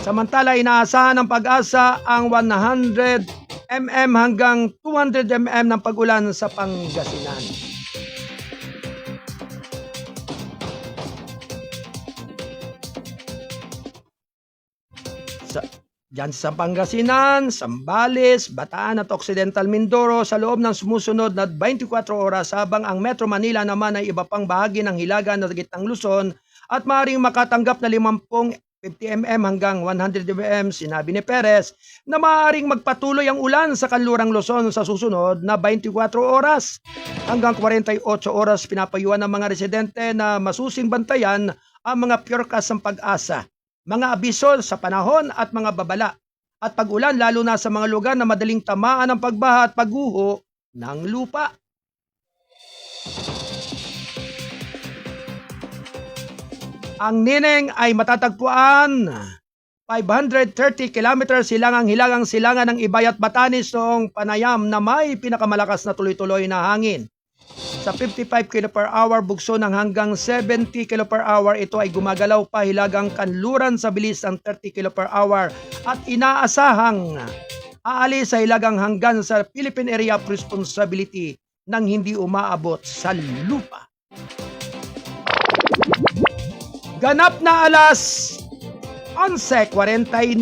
Samantala, inaasahan ng Pag-asa ang 100 mm hanggang 200 mm ng pag-ulan sa Pangasinan. Diyan sa Pangasinan, Zambales, Bataan at Occidental Mindoro sa loob ng sumusunod na 24 oras habang ang Metro Manila naman ay iba pang bahagi ng Hilaga na gitnang Luzon at maaaring makatanggap na 50 mm hanggang 100 mm. Sinabi ni Perez na maaaring magpatuloy ang ulan sa kanlurang Luzon sa susunod na 24 oras hanggang 48 oras. Pinapayuhan ng mga residente na masusing bantayan ang mga forecast ng Pag-asa, mga abiso sa panahon at mga babala at pag-ulan lalo na sa mga lugar na madaling tamaan ng pagbaha at pagguho ng lupa. Ang Nineng ay matatagpuan 530 kilometers hilagang silangan ng Ibay at Batanes noong panayam na may pinakamalakas na tuloy-tuloy na hangin. Sa 55 km per hour bugso ng hanggang 70 km per hour, ito ay gumagalaw pa hilagang kanluran sa bilis ng 30 km per hour at inaasahang aalis sa hilagang hanggan sa Philippine Area of Responsibility nang hindi umaabot sa lupa. Ganap na alas 11:49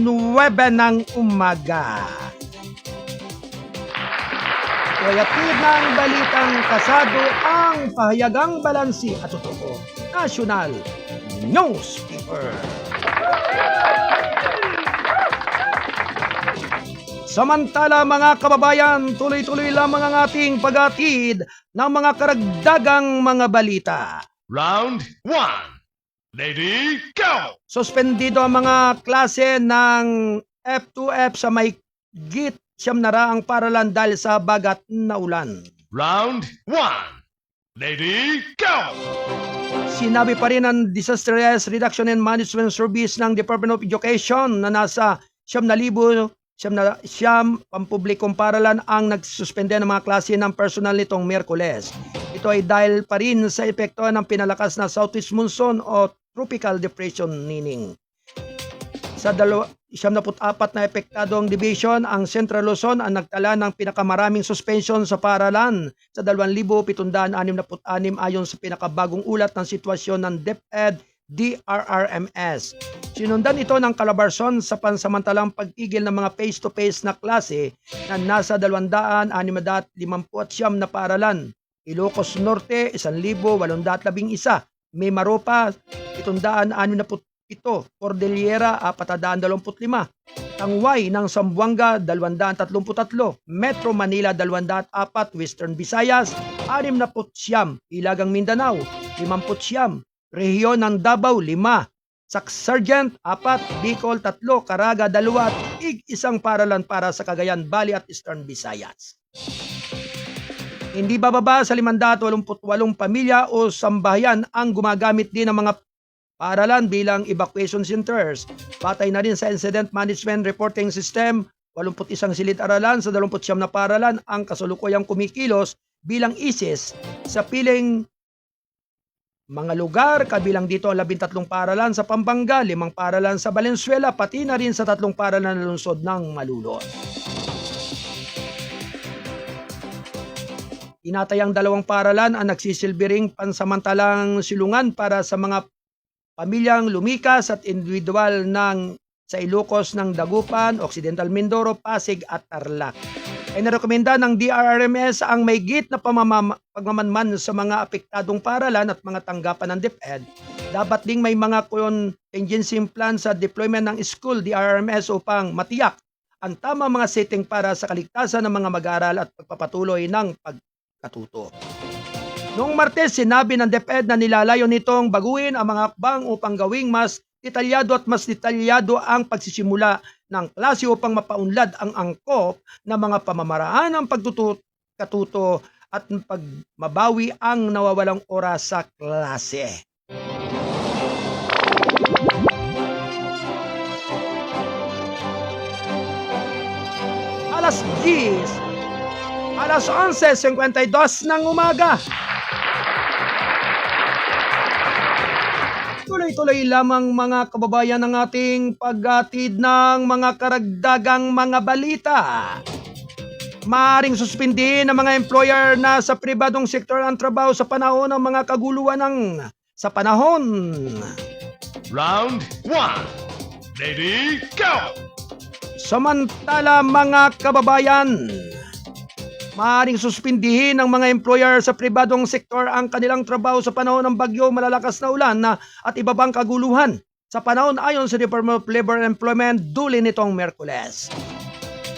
ng umaga. Kayatid ng balitang kasado ang pahayagang balansi at totoo. National Newspaper. Samantala mga kababayan, tuloy-tuloy lamang ang ating paghatid ng mga karagdagang mga balita. Round 1. Lady, go! Suspendido ang mga klase ng F2F sa may git siyam na raang paralan dahil sa bagat na ulan. Round 1. Lady, go! Sinabi pa rin ng Disaster Risk Reduction and Management Service ng Department of Education na nasa 7,000 pampublikong paralan ang nagsuspende ng mga klase ng personal nitong Miyerkules. Ito ay dahil pa rin sa epekto ng pinalakas na southeast monsoon o tropical depression Nining. Sa 74 na epektadong division, ang Central Luzon ang nagtala ng pinakamaraming suspension sa paralan sa 2,766 ayon sa pinakabagong ulat ng sitwasyon ng DepEd DRRMS. Sinundan ito ng Calabarzon sa pansamantalang pagtigil ng mga face-to-face na klase na nasa 259 na paralan. Ilocos Norte, 1,811. Mimaropa, 767. Cordillera, 425. Tangway ng Zamboanga, 233. Metro Manila, 204. Western Visayas, 69. Ilagang Mindanao, 50. Rehiyon ng Davao, 5. Sacsargent, 4. Bicol, 3. Caraga, 2. At isang paralan para sa Cagayan Valley at Eastern Visayas. Hindi bababa sa 588 pamilya o sambahayan ang gumagamit din ng mga paralan bilang evacuation centers. Batay na rin sa Incident Management Reporting System, 81 silid-aralan sa 29 na paralan ang kasalukuyang kumikilos bilang ISIS sa piling mga lugar, kabilang dito ang 13 paralan sa Pampanga, 5 paralan sa Valenzuela, pati na rin sa 3 paralan na lungsod ng Malulon. Tinatayang 2 paralan ang nagsisilbing pansamantalang silungan para sa mga pamilyang lumikas at individual sa Ilocos ng Dagupan, Occidental Mindoro, Pasig at Tarlac. Ay narekomenda ng DRRMS ang may git na pagmamanman sa mga apektadong paralan at mga tanggapan ng DepEd. Dapat ding may mga contingency plan sa deployment ng school DRRMS upang matiyak ang tama mga setting para sa kaligtasan ng mga mag-aaral at pagpapatuloy ng pagkatuto. Noong Martes, sinabi ng DepEd na nilalayo nitong baguhin ang mga hakbang upang gawing mas detalyado ang pagsisimula ng klase upang mapaunlad ang angkop na mga pamamaraan ng pagkatuto at mabawi ang nawawalang oras sa klase. Alas 11:52 ng umaga. Tuloy-tuloy lamang mga kababayan ng ating paghatid ng mga karagdagang mga balita. Maaring suspindihin ng mga employer na sa pribadong sektor ang trabaho sa panahon ng mga kaguluhan sa panahon. Round 1. Lady, go! Samantala mga kababayan, maaaring suspindihin ng mga employer sa pribadong sektor ang kanilang trabaho sa panahon ng bagyo, malalakas na ulan at iba pang kaguluhan sa panahon ayon sa Department of Labor and Employment duli nitong Miyerkules.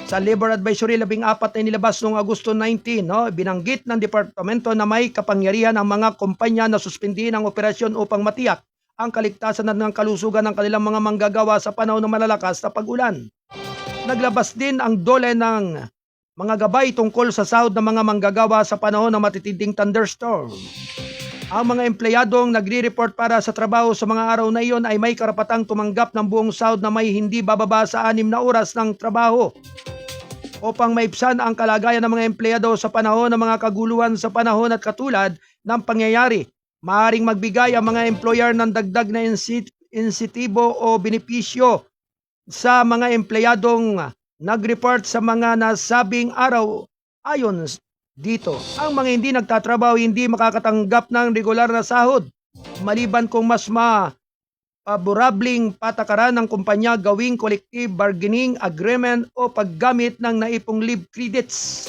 Sa Labor Advisory 14 na nilabas noong Agosto 19, binanggit ng departamento na may kapangyarihan ang mga kumpanya na suspindihin ang operasyon upang matiyak ang kaligtasan at ng kalusugan ng kanilang mga manggagawa sa panahon ng malalakas na pag-ulan. Naglabas din ang DOLE ng mga gabay tungkol sa sahod ng mga manggagawa sa panahon ng matitinding thunderstorm. Ang mga empleyadong nagre-report para sa trabaho sa mga araw na iyon ay may karapatang tumanggap ng buong sahod na may hindi bababa sa 6 na oras ng trabaho. Upang maibsan ang kalagayan ng mga empleyado sa panahon ng mga kaguluhan sa panahon at katulad ng pangyayari, maaaring magbigay ang mga employer ng dagdag na insentibo o benepisyo sa mga empleyadong nag-report sa mga nasabing araw. Ayon dito, ang mga hindi nagtatrabaho hindi makakatanggap ng regular na sahod maliban kung mas paborableng patakaran ng kumpanya gawing collective bargaining agreement o paggamit ng naipong leave credits.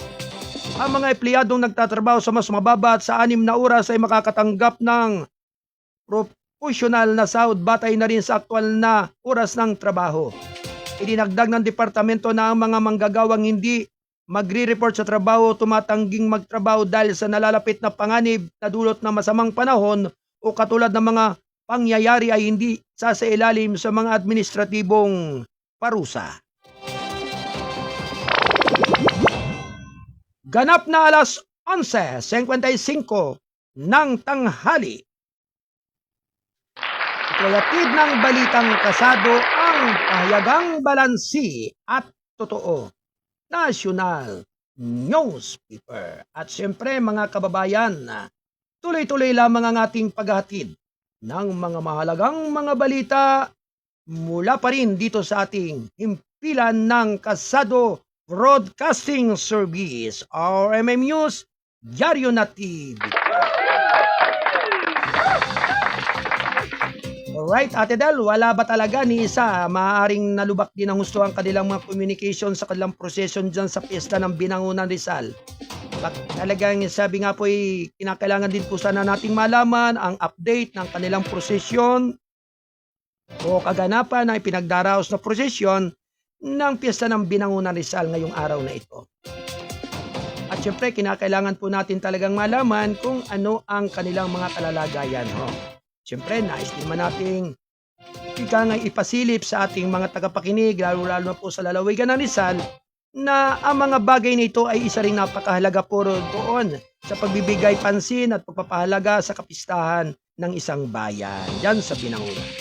Ang mga empleyadong nagtatrabaho sa mas mababa at sa 6 na oras ay makakatanggap ng proportional na sahod batay na rin sa aktual na oras ng trabaho. Idinagdag ng departamento na ang mga manggagawang hindi magre-report sa trabaho tumatangging magtrabaho dahil sa nalalapit na panganib na dulot ng masamang panahon o katulad ng mga pangyayari ay hindi sasailalim sa mga administratibong parusa. Ganap na alas 11:55 ng tanghali. Ito'y ng balitang kasado ang pahayagang balansi at totoo. National Newspaper. At siyempre mga kababayan, tuloy-tuloy lamang ang ating paghahatid ng mga mahalagang mga balita mula pa rin dito sa ating himpilan ng Kasado Broadcasting Service or MMNews Diaryo Native. Alright, Ate Del, wala ba talaga ni isa maaaring nalubak din ang husto ang kanilang mga communication sa kanilang prosesyon dyan sa piyesta ng Binangunan Rizal? Talagang sabi nga po kinakailangan din po sana nating malaman ang update ng kanilang prosesyon o kaganapan na ipinagdaraos na prosesyon ng piyesta ng Binangunan Rizal ngayong araw na ito. At syempre, kinakailangan po natin talagang malaman kung ano ang kanilang mga kalalagayan. Siyempre, nais naman nating ipasilip sa ating mga tagapakinig, lalo-lalo na po sa lalawigan ng Rizal, na ang mga bagay na ito ay isa ring napakahalaga po doon sa pagbibigay pansin at pagpapahalaga sa kapistahan ng isang bayan. Yan sa Binangunan.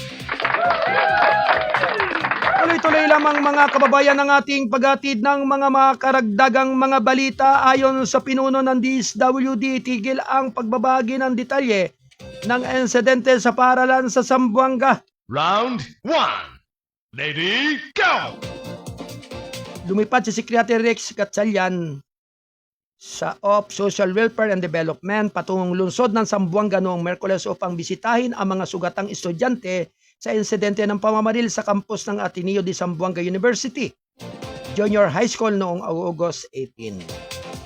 Tuloy-tuloy lamang mga kababayan ng ating paghatid ng mga karagdagang mga balita ayon sa pinuno ng DSWD. Tigil ang pagbabahagi ng detalye ng insidente sa paaralan sa Zamboanga. Round 1. Lady, go! Lumipad si Secretary Rex Gatchalian sa Social Welfare and Development patungong lungsod ng Zamboanga noong Miyerkules upang bisitahin ang mga sugatang estudyante sa insidente ng pamamaril sa kampus ng Ateneo de Zamboanga University Junior High School noong August 18.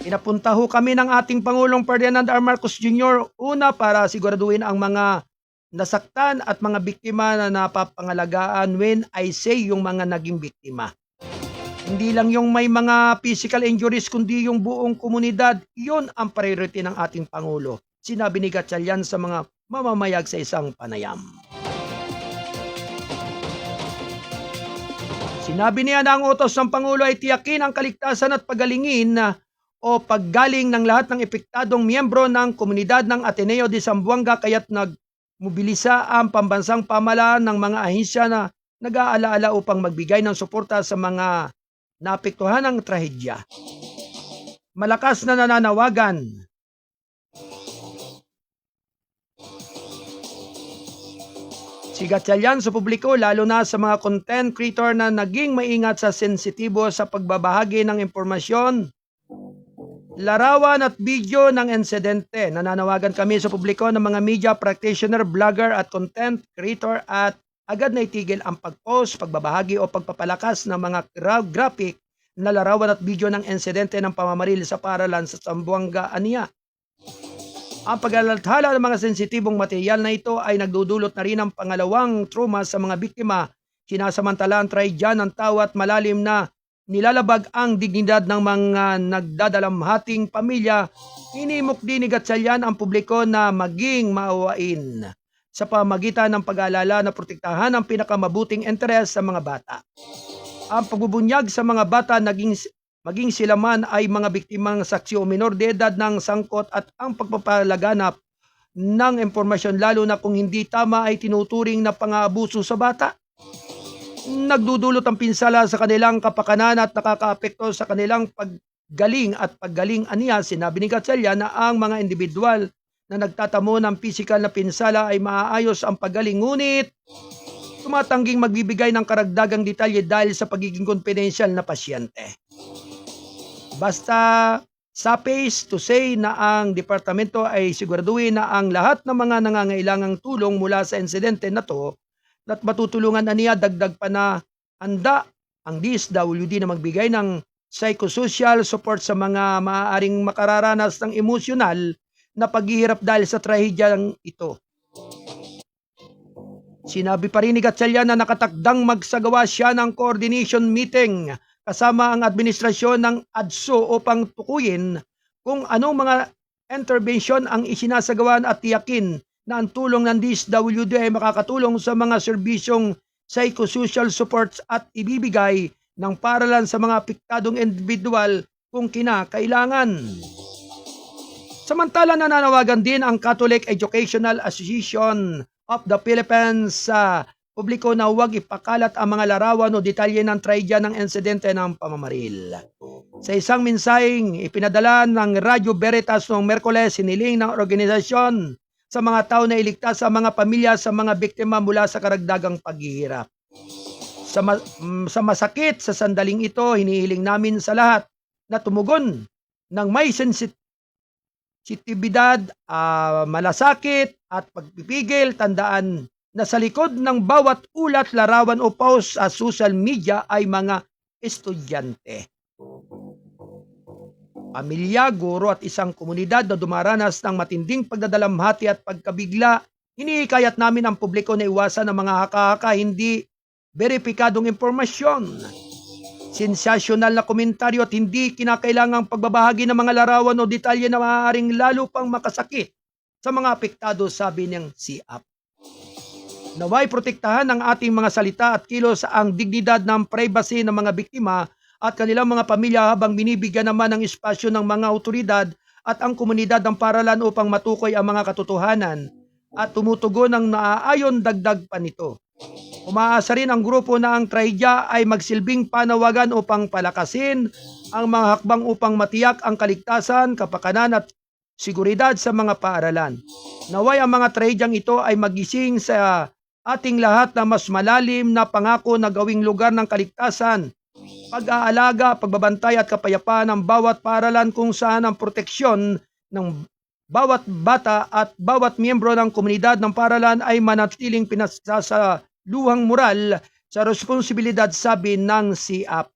Pinapunta ho kami ng ating Pangulong Ferdinand R. Marcos Jr. una para siguraduhin ang mga nasaktan at mga biktima na napapangalagaan. When I say yung mga naging biktima, hindi lang yung may mga physical injuries kundi yung buong komunidad. Yun ang priority ng ating Pangulo, sinabi ni Gatchalian sa mga mamamayag sa isang panayam. Sinabi niya na ang utos ng Pangulo ay tiyakin ang kaligtasan at pagalingin o paggaling ng lahat ng epektadong miyembro ng komunidad ng Ateneo de Zamboanga kaya't nagmobilisa ang pambansang pamahalaan ng mga ahensya na nag-aalaala upang magbigay ng suporta sa mga naapektuhan ng trahedya. Malakas na nananawagan si Gatchalian sa publiko lalo na sa mga content creator na naging maingat sa sensitibo sa pagbabahagi ng impormasyon, larawan at video ng insidente. Nananawagan kami sa publiko ng mga media practitioner, vlogger at content creator at agad na itigil ang pag-post, pagbabahagi o pagpapalakas ng mga graphic na larawan at video ng insidente ng pamamaril sa paaralan sa Zamboanga aniya. Ang pag-alathala ng mga sensitibong material na ito ay nagdudulot na rin ng pangalawang trauma sa mga biktima. Sinasamantala ang trahedya ng tawa at malalim na nilalabag ang dignidad ng mga nagdadalamhating pamilya. Hinimok din ni Gatchalian ang publiko na maging maawain sa pamagitan ng pag-aalala na protektahan ang pinakamabuting interes sa mga bata. Ang pagbubunyag sa mga bata maging sila man ay mga biktimang saksi o minor de edad ng sangkot at ang pagpapalaganap ng impormasyon lalo na kung hindi tama ay tinuturing na pang-aabuso sa bata. Nagdudulot ang pinsala sa kanilang kapakanan at nakakaapekto sa kanilang paggaling aniya. Sinabi ni Gatchalian na ang mga individual na nagtatamo ng pisikal na pinsala ay maaayos ang paggaling, ngunit tumatangging magbibigay ng karagdagang detalye dahil sa pagiging confidential na pasyente. Basta sapace to say na ang departamento ay siguraduhin na ang lahat ng mga nangangailangang tulong mula sa insidente na to at matutulungan na niya dagdag pa na handa ang DSWD na magbigay ng psychosocial support sa mga maaaring makararanas ng emosyonal na paghihirap dahil sa trahedyang ito. Sinabi pa rin ni Gatchalian na nakatakdang magsagawa siya ng coordination meeting kasama ang administrasyon ng ADSO upang tukuyin kung anong mga intervention ang isinasagawa at tiyakin na ang tulong ng DSWD ay makakatulong sa mga serbisyong psychosocial supports at ibibigay ng paralan sa mga apektadong individual kung kinakailangan. Samantala nananawagan din ang Catholic Educational Association of the Philippines sa publiko na huwag ipakalat ang mga larawan o detalye ng traedya ng insidente ng pamamaril. Sa isang mensaheng ipinadala ng Radyo Veritas noong Merkules, hiniling ng organisasyon sa mga tao na iligtas ang mga pamilya sa mga biktima mula sa karagdagang paghihirap. Sa masakit sa sandaling ito, hinihiling namin sa lahat na tumugon ng may sensitibidad, malasakit at pagpipigil. Tandaan na sa likod ng bawat ulat, larawan o post sa social media ay mga estudyante, pamilya, guro at isang komunidad na dumaranas ng matinding pagdadalamhati at pagkabigla. Hinihikayat namin ang publiko na iwasan ang mga haka-haka, hindi beripikadong impormasyon, sensasyonal na komentaryo at hindi kinakailangang pagbabahagi ng mga larawan o detalye na maaaring lalo pang makasakit sa mga apektado, sabi ng CIAP. Naway protektahan ng ating mga salita at kilos ang dignidad ng privacy ng mga biktima at kanilang mga pamilya habang binibigyan naman ng espasyo ng mga otoridad at ang komunidad ng paralan upang matukoy ang mga katotohanan at tumutugon ng naaayon dagdag pa nito. Umaasa rin ang grupo na ang traedya ay magsilbing panawagan upang palakasin ang mga hakbang upang matiyak ang kaligtasan, kapakanan at seguridad sa mga paaralan. Naway ang mga traedyang ito ay magising sa ating lahat na mas malalim na pangako na gawing lugar ng kaligtasan, pag-aalaga, pagbabantay at kapayapaan ng bawat paaralan kung saan ang proteksyon ng bawat bata at bawat miyembro ng komunidad ng paaralan ay manatiling pinasasaluhang moral sa responsibilidad, sabi ng CIAP.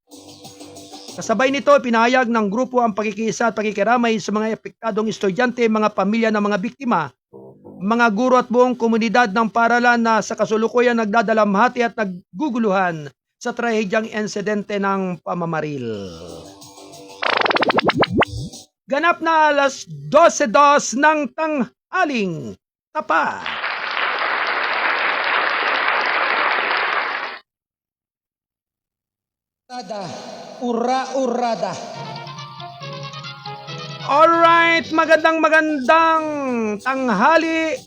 Kasabay nito, pinahayag ng grupo ang pagkikiisa at pakikiramay sa mga apektadong estudyante, mga pamilya ng mga biktima, mga guro at buong komunidad ng paaralan na sa kasulukuyan nagdadalamhati at nagguguluhan sa trahedyang insidente ng pamamaril. Ganap na alas 12:02 ng tanghaling tapat. Ura-urada. Alright, magandang tanghali.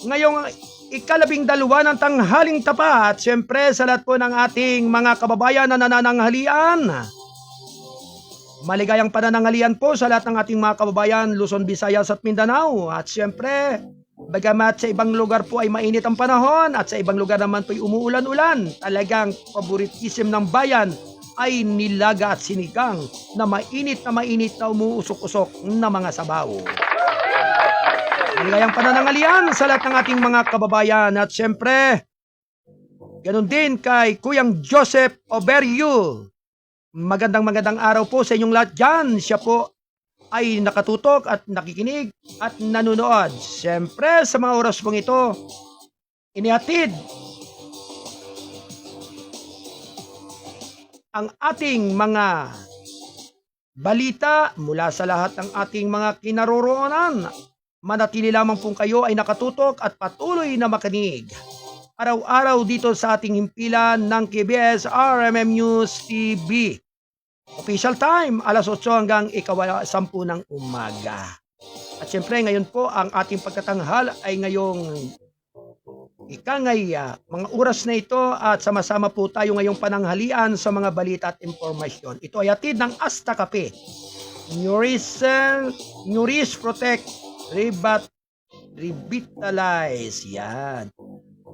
Ngayong ika-12 ng tanghaling tapat, siyempre sa lahat po ng ating mga kababayan na nanananghalian. Maligayang panananghalian po sa lahat ng ating mga kababayan Luzon, Visayas at Mindanao. At siyempre, bagamat sa ibang lugar po ay mainit ang panahon at sa ibang lugar naman po ay umuulan-ulan, talagang favoritism ng bayan ay nilaga at sinigang na mainit na umuusok-usok na mga sabaw. Maligayang panananghalian sa lahat ng ating mga kababayan at siyempre, ganun din kay Kuyang Joseph Oberio. Magandang araw po sa inyong lahat dyan. Siya po ay nakatutok at nakikinig at nanonood. Siyempre, sa mga oras pong ito, inihatid ang ating mga balita mula sa lahat ng ating mga kinaroroonan. Manatili lamang pong kayo ay nakatutok at patuloy na makinig araw-araw dito sa ating himpilan ng KBS RMM News TV. Official time, alas 8 hanggang 10 ng umaga. At syempre ngayon po ang ating pagkatanghal ay ngayong mga oras na ito at sama-sama po tayo ngayong pananghalian sa mga balita at impormasyon. Ito ay hatid ng Asta Cafe. Nourish, Protect, Revitalize. Yan.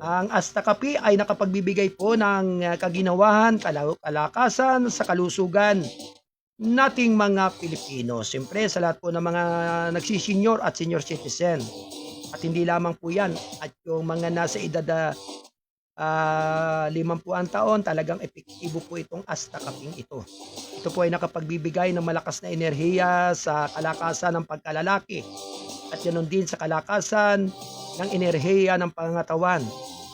Ang Asta Kapi ay nakapagbibigay po ng kaginawahan, kalakasan sa kalusugan nating mga Pilipino. Siyempre sa lahat po ng mga nagsisenyor at senior citizen. At hindi lamang po yan. At yung mga nasa edad 50 taon, talagang epektibo po itong Asta Kaping ito. Ito po ay nakapagbibigay ng malakas na enerhiya sa kalakasan ng pagkalalaki. At yun din sa kalakasan ng enerhiya ng pangangatawan.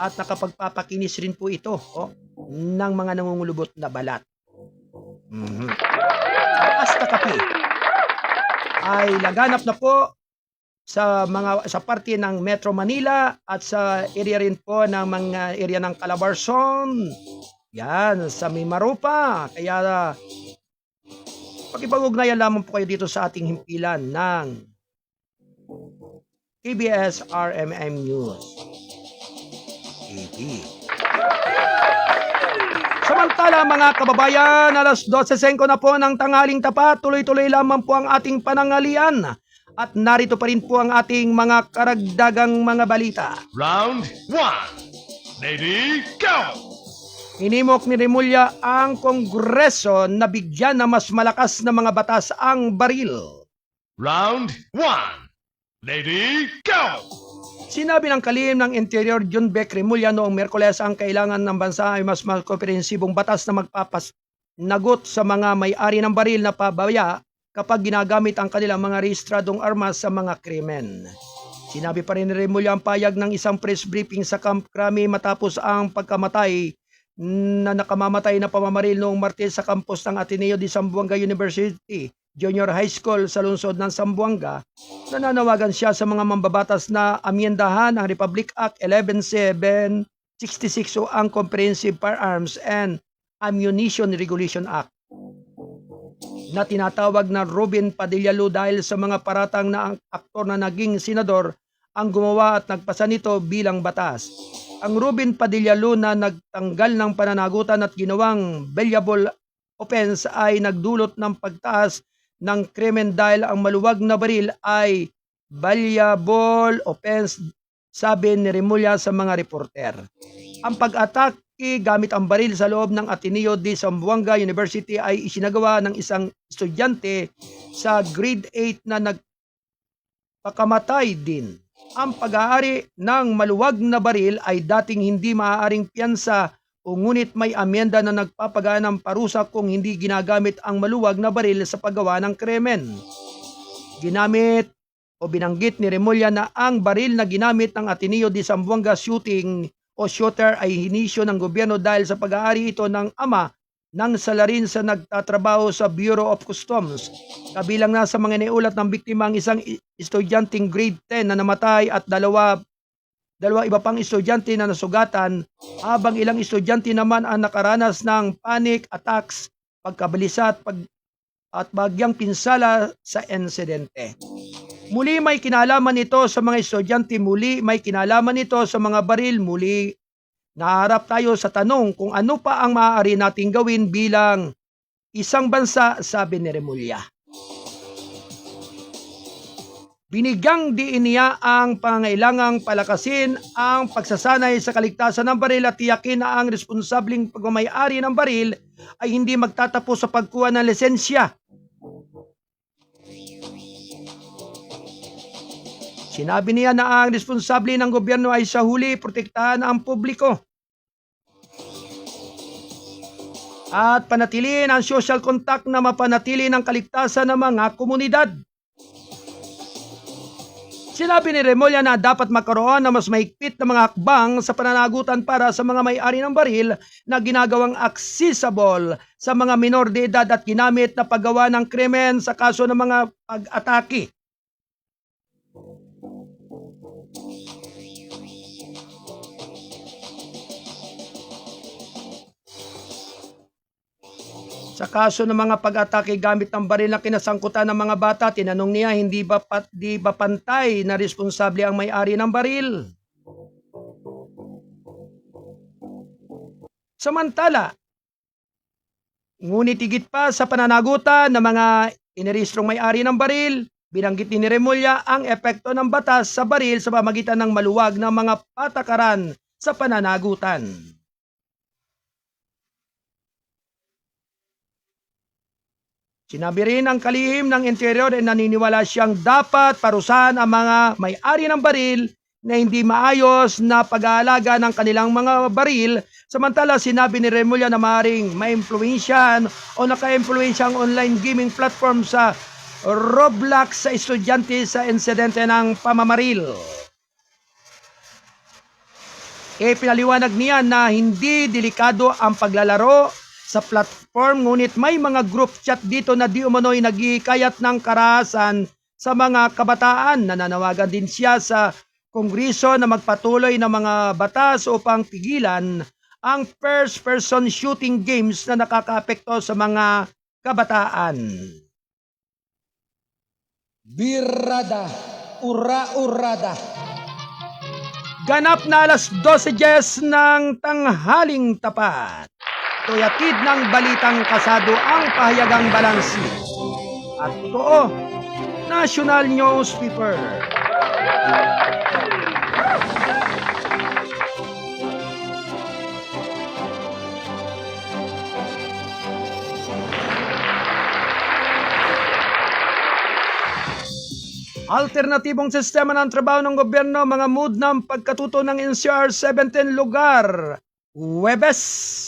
At nakapagpapakinis rin po ito ng mga nangungulubot na balat. Ang Asta Kapi ay laganap na po sa parte ng Metro Manila at sa area rin po ng mga area ng Calabarzon. Yan, sa Mimaropa. Kaya pakipag-ugnayan lamang po kayo dito sa ating himpilan ng TBS RMM News TV. Samantala mga kababayan, alas 12:05 na po ng tanghaling tapat, tuloy-tuloy lamang po ang ating pananghalian. At narito pa rin po ang ating mga karagdagang mga balita. Round 1. Ready, go! Hinimok ni Remulla ang Kongreso na bigyan na mas malakas na mga batas ang baril. Round 1. Ready, go! Sinabi ng kalihim ng Interior John Beck Remulla noong Miyerkules ang kailangan ng bansa ay mas komprehensibong batas na magpapanagot sa mga may-ari ng baril na pabaya kapag ginagamit ang kanilang mga rehistradong armas sa mga krimen. Sinabi pa rin ni Remulla ang payag ng isang press briefing sa Camp Crame matapos ang pagkamatay na nakamamatay na pamamaril noong Martes sa campus ng Ateneo de Zamboanga University Junior High School sa lungsod ng Zamboanga. Nananawagan siya sa mga mambabatas na amyendahan ang Republic Act 11766 o ang Comprehensive Firearms and Ammunition Regulation Act na tinatawag na Ruben Padilla Law dahil sa mga paratang na ang aktor na naging senador ang gumawa at nagpasa nito bilang batas. Ang Ruben Padilla Law na nagtanggal ng pananagutan at ginawang bailable offense ay nagdulot ng pagtaas ng krimen dahil ang maluwag na baril ay bailable offense, sabi ni Remulla sa mga reporter. Ang pag-atake gamit ang baril sa loob ng Ateneo de Zamboanga University ay isinagawa ng isang estudyante sa grade 8 na nagpakamatay din. Ang pag-aari ng maluwag na baril ay dating hindi maaaring piyansa o ngunit may amyenda na nagpapagaan ng parusa kung hindi ginagamit ang maluwag na baril sa paggawa ng krimen. Ginamit o binanggit ni Remulla na ang baril na ginamit ng Ateneo de Zamboanga shooter ay hinisyo ng gobyerno dahil sa pag-aari ito ng ama ng salarin sa nagtatrabaho sa Bureau of Customs. Kabilang na sa mga niulat ng biktima ang isang estudyanteng grade 10 na namatay at dalawa iba pang estudyante na nasugatan, habang ilang estudyante naman ang nakaranas ng panic attacks, pagkabalisa at bagyang pinsala sa insidente. Muli may kinalaman ito sa mga estudyante, muli may kinalaman ito sa mga baril, muli naharap tayo sa tanong kung ano pa ang maaari nating gawin bilang isang bansa, sabi ni Remulla. Binigyang diin niya ang pangailangang palakasin ang pagsasanay sa kaligtasan ng baril at tiyakin na ang responsableng pagmamayari ng baril ay hindi magtatapos sa pagkuha ng lisensya. Sinabi niya na ang responsable ng gobyerno ay sa huli protektahan ang publiko at panatiliin ang social contact na mapanatili ng kaligtasan ng mga komunidad. Sinabi ni Remulla na dapat magkaroon ng mas mahigpit na mga hakbang sa pananagutan para sa mga may-ari ng baril na ginagawang accessible sa mga minor de edad at ginamit na paggawa ng krimen sa kaso ng mga pag-atake. Sa kaso ng mga pag-atake gamit ng baril na kinasangkutan ng mga bata, tinanong niya hindi ba pantay na responsable ang may-ari ng baril? Samantala, ngunit higit pa sa pananagutan ng mga inirehistrong may-ari ng baril, binanggit ni Remulla ang epekto ng batas sa baril sa pamamagitan ng maluwag na mga patakaran sa pananagutan. Sinabi rin ng kalihim ng interior ay naniniwala siyang dapat parusahan ang mga may-ari ng baril na hindi maayos na pag-aalaga ng kanilang mga baril. Samantala, sinabi ni Remulla na maaaring maimpluwensyahan o naka-impluwensya ang online gaming platform sa Roblox sa estudyante sa insidente ng pamamaril. Pinaliwanag niya na hindi delikado ang paglalaro sa platform, ngunit may mga group chat dito na di umano'y nagkikayat ng karahasan sa mga kabataan. Nananawagan din siya sa Kongreso na magpatuloy ng mga batas upang pigilan ang first-person shooting games na nakakaapekto sa mga kabataan. Birrada, ura-urada. Ganap na alas 12:10 ng tanghaling tapat. Ito'y atid ng balitang kasado ang pahayagang balansi. At totoo, National Newspaper. Alternatibong sistema ng trabaho ng gobyerno, mga mood ng pagkatuto ng NCR 17 lugar. Huwebes.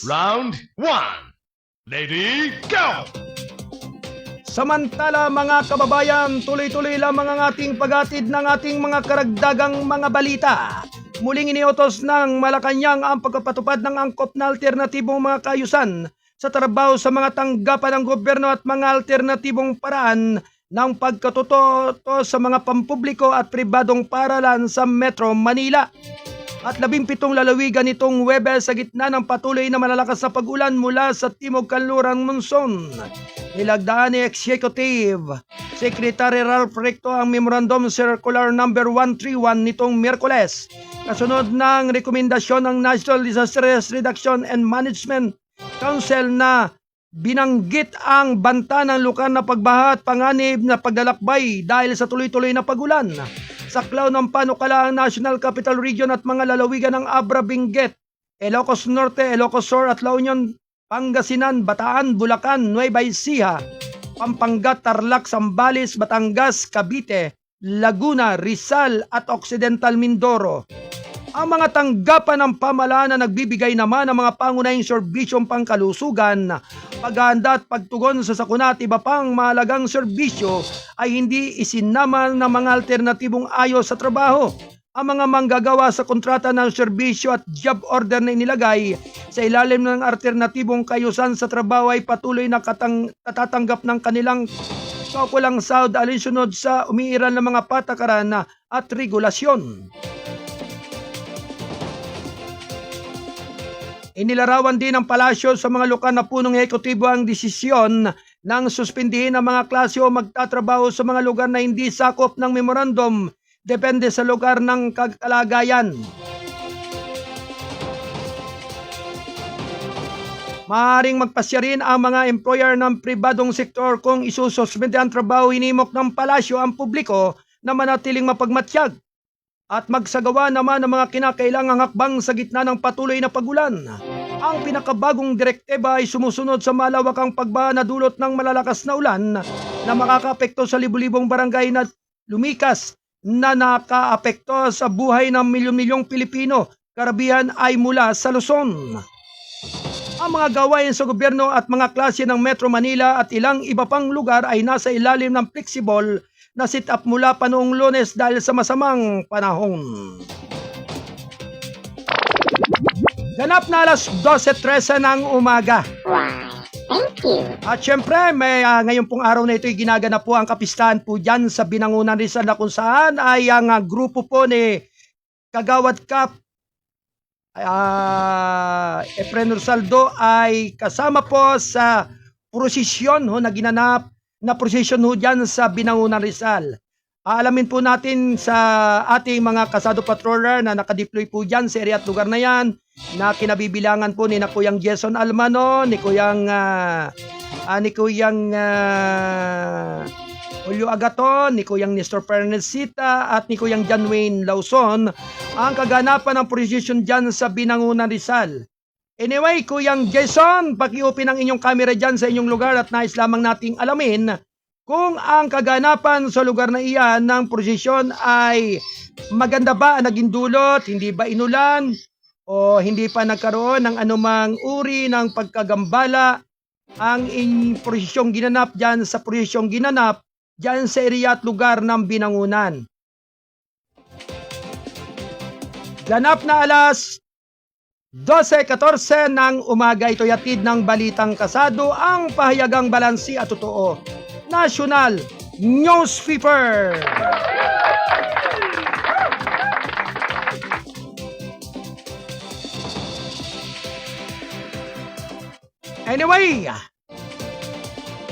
Round 1. Lady, go! Samantala mga kababayan, tuloy-tuloy lamang ang ating paghatid ng ating mga karagdagang mga balita. Muling iniutos ng Malacanang ang pagpapatupad ng angkop na alternatibong mga kaayusan sa trabaho sa mga tanggapan ng gobyerno at mga alternatibong paraan ng pagkatuto sa mga pampubliko at pribadong paaralan sa Metro Manila. At 17 lalawigan nitong Huwebes sa gitna ng patuloy na malalakas na pag-ulan mula sa Timog Kanlurang Monson. Nilagdaan ni Executive Secretary Ralph Recto ang Memorandum Circular No. 131 nitong Miyerkules. Kasunod ng rekomendasyon ng National Disaster Risk Reduction and Management Council na binanggit ang banta ng lokal na pagbaha at panganib na paglalakbay dahil sa tuloy-tuloy na pag-ulan. Saklaw ng panukala ang National Capital Region at mga lalawigan ng Abra, Benguet, Ilocos Norte, Ilocos Sur at La Union, Pangasinan, Bataan, Bulacan, Nueva Ecija, Pampanga, Tarlac, Zambales, Batangas, Cavite, Laguna, Rizal at Occidental Mindoro. Ang mga tanggapan ng pamahalaan na nagbibigay naman ng mga pangunahing serbisyong pangkalusugan, paghahanda at pagtugon sa sakuna at iba pang mahalagang serbisyo ay hindi isinama ng mga alternatibong ayos sa trabaho. Ang mga manggagawa sa kontrata ng serbisyo at job order na inilagay sa ilalim ng alternatibong kayusan sa trabaho ay patuloy na katatanggap ng kanilang kaukulang sahod alinsunod sa umiiral ng mga patakaran at regulasyon. Inilarawan din ng palasyo sa mga lokal na punong ehekutibo ang desisyon ng suspindihin ang mga klase o magtatrabaho sa mga lugar na hindi sakop ng memorandum, depende sa lugar ng kalagayan. Maaaring magpasya rin ang mga employer ng pribadong sektor kung isususpende ang trabaho. Hinimok ng palasyo ang publiko na manatiling mapagmatsyag at magsagawa naman ng mga kinakailangang hakbang sa gitna ng patuloy na pagulan. Ang pinakabagong direktiba ay sumusunod sa malawakang pagbaha na dulot ng malalakas na ulan na makakaapekto sa libu-libong barangay na lumikas na nakaapekto sa buhay ng milyon-milyong Pilipino. Karabihan ay mula sa Luzon. Ang mga gawain sa gobyerno at mga klase ng Metro Manila at ilang iba pang lugar ay nasa ilalim ng flexible na sit-up mula pa noong Lunes dahil sa masamang panahon. Ganap na alas 12:13 ng umaga. Why, thank you. At syempre, ngayon pong araw na ito ay ginaganap po ang kapistahan po dyan sa Binangonan Rizal na kung saan ay ang grupo po ni Kagawad Cap Efren Rosaldo ay kasama po sa prosesyon na ginanap na prosesyon dyan sa Binangonan Rizal. Aalamin po natin sa ating mga kasado patroller na nakadeploy po dyan sa area at lugar na yan na kinabibilangan po ni na Kuyang Jason Almano, ni Kuyang Julio Agaton, ni Kuyang Nestor Pernelsita at ni Kuyang John Wayne Lawson ang kaganapan ng posisyon dyan sa Binangunan Rizal. Anyway, Kuyang Jason, paki-open ang inyong camera dyan sa inyong lugar at nais lamang nating alamin kung ang kaganapan sa lugar na iyan ng posisyon ay maganda ba ang naging dulot, hindi ba inulan, o hindi pa nagkaroon ng anumang uri ng pagkagambala ang posisyong ginanap dyan sa posisyong ginanap dyan sa area at lugar ng Binangunan. Ganap na alas 12:14 ng umaga, ito'y hatid ng Balitang Kasado, ang pahayagang balansi at totoo. National Newspaper. Anyway,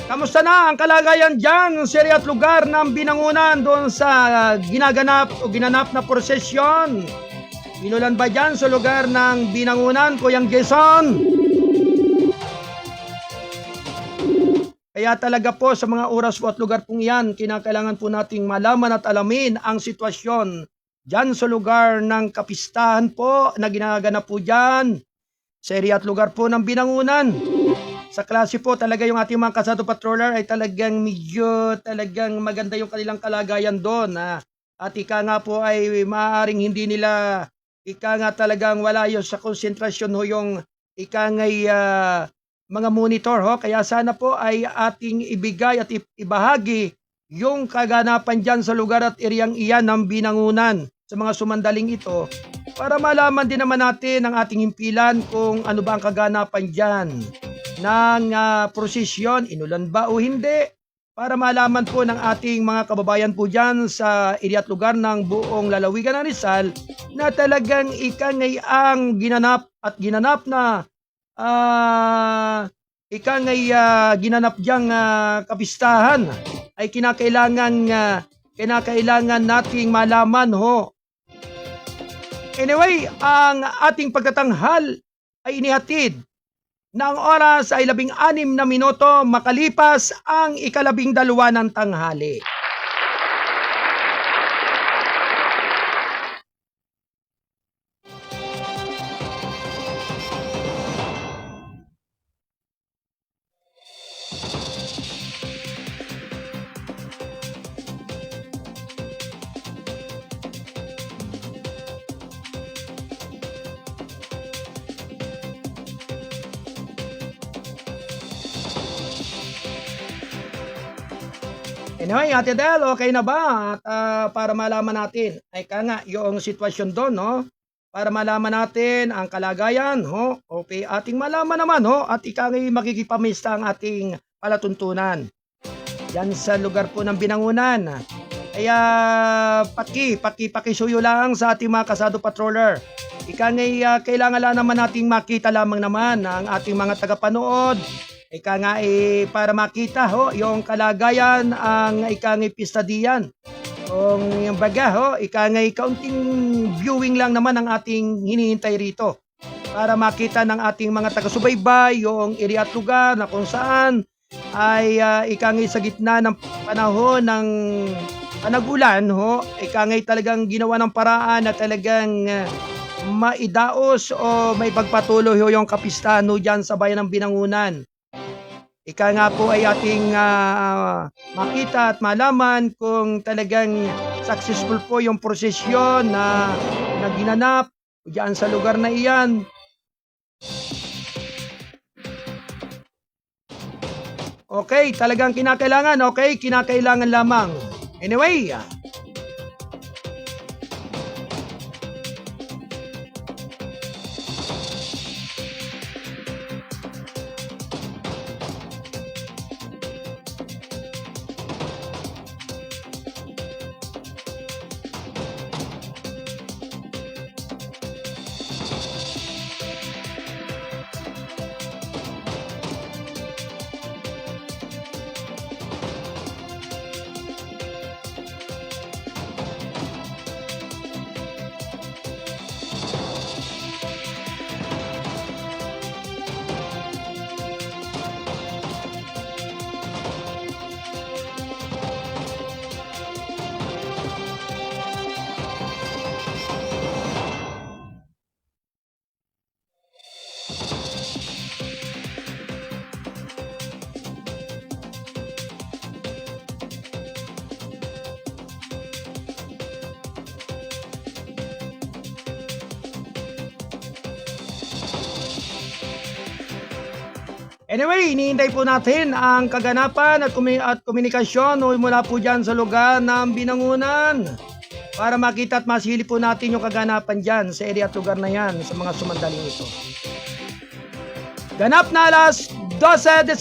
kamusta na ang kalagayan dyan sa area at lugar ng Binangunan doon sa ginanap na prosesyon? Inulan ba dyan sa lugar ng Binangunan, Kuyang Jason? Kaya talaga po sa mga oras po at lugar pong yan, kinakailangan po nating malaman at alamin ang sitwasyon dyan sa lugar ng kapistahan po na ginaganap po dyan sa area at lugar po ng Binangunan. Sa klase po talaga yung ating mga kasado patroller ay talagang medyo talagang maganda yung kanilang kalagayan doon. At ika nga po ay maaaring hindi nila, ika nga talagang wala yun sa konsentrasyon ho yung ika nga'y mga monitor ho. Kaya sana po ay ating ibigay at ibahagi yung kaganapan dyan sa lugar at ereyang iyan ng Binangunan sa mga sumandaling ito para malaman din naman natin ang ating himpilan kung ano ba ang kaganapan dyan ng prosesyon, inulan ba o hindi, para malaman po ng ating mga kababayan po dyan sa area at lugar ng buong lalawigan ng Rizal na talagang ikangay ang ginanap na ikangay ginanap diyang kapistahan ay kinakailangan nating malaman ho. Anyway, ang ating pagtatanghal ay inihatid na ang oras ay 16 na minuto makalipas ang 12 ng tanghali. Anyway, Ate Del, okay na ba? At para malaman natin, ay ka nga yung sitwasyon doon, no? Para malaman natin ang kalagayan, ho? Okay, ating malaman naman, ho? At ikangay makikipamista ang ating palatuntunan. Yan sa lugar po ng Binangunan. Kaya pakisuyo lang sa ating mga kasado patroller. Ikangay kailangan lang naman nating makita lamang naman ang ating mga tagapanood. Ika nga para makita ho yung kalagayan ang ika nga pista diyan. Kung yung baga ho, ika nga kaunting viewing lang naman ang ating hinihintay rito. Para makita ng ating mga taga-subaybay yung area at lugar na kung saan ay ika nga sa gitna ng panahon ng panagulan ho, ika nga talagang ginawa ng paraan na talagang maidaos o may pagpatuloy ho yung kapistahan ho dyan sa bayan ng Binangunan. Ika nga po ay ating makita at malaman kung talagang successful po yung prosesyon na ginanap diyan sa lugar na iyan. Okay, talagang kinakailangan, okay? Kinakailangan lamang. Anyway, Anyway, iniintay po natin ang kaganapan at komunikasyon mula po dyan sa lugar ng Binangunan para makita at masili po natin yung kaganapan dyan sa area at lugar na yan sa mga sumandaling ito. Ganap na alas 12:19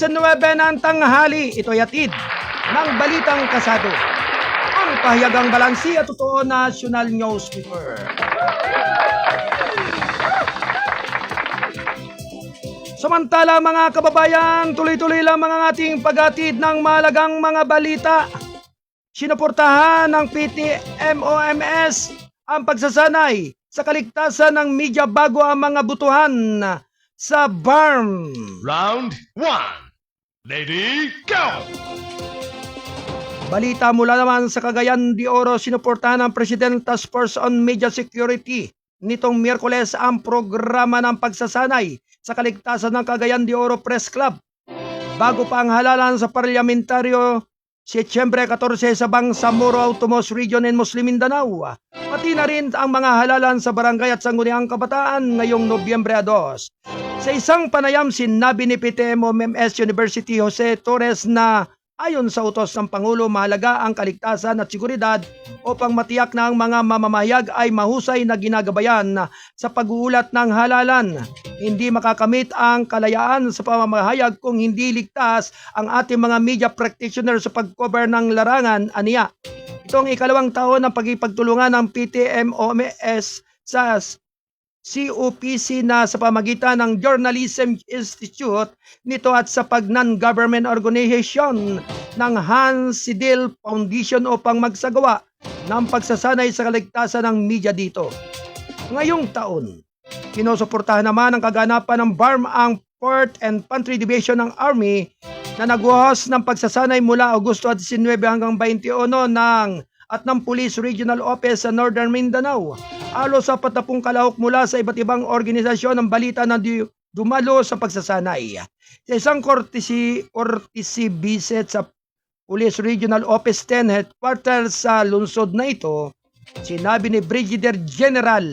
ng tanghali, ito'y hatid ng Balitang Kasado, ang pahayagang balansi at totoo national newspaper. Samantala mga kababayan, tuloy-tuloy lang mga ating paghatid ng mahalagang mga balita. Sinuportahan ng PTMOMS ang pagsasanay sa kaligtasan ng media bago ang mga butuhan sa BARM. Round 1. Lady, go! Balita mula naman sa Cagayan de Oro, sinuportahan ng President Task Force on Media Security nitong Miyerkules ang programa ng pagsasanay sa kaligtasan ng Cagayan de Oro Press Club. Bago pa ang halalan sa parlamentaryo Setyembre 14 sa Bangsamoro Automos Region in Muslim Mindanao. Pati na rin ang mga halalan sa barangay at sangguniang kabataan ngayong Nobyembre 2. Sa isang panayam, sinabi ni PTMOMS University Jose Torres na ayon sa utos ng Pangulo, mahalaga ang kaligtasan at seguridad upang matiyak na ang mga mamamahayag ay mahusay na ginagabayan sa pag-uulat ng halalan. Hindi makakamit ang kalayaan sa pamamahayag kung hindi ligtas ang ating mga media practitioners sa pag-cover ng larangan, aniya. Ito ang ikalawang taon ng pagipagtulungan ng PTMOMS sa COPC na sa pamagitan ng Journalism Institute nito at sa non-government organization ng Hans Sidil Foundation upang magsagawa ng pagsasanay sa kaligtasan ng media dito. Ngayong taon, sinusuportahan naman ang kaganapan ng BARM ang Port and Pantry Division ng Army na nagbuhos ng pagsasanay mula Agosto 19 hanggang 21 ng Police Regional Office sa Northern Mindanao. Halos 40 kalahok mula sa iba't ibang organisasyon ng balita na dumalo sa pagsasanay. Sa isang courtesy visit sa Police Regional Office 10 headquarters sa lungsod na ito, sinabi ni Brigadier General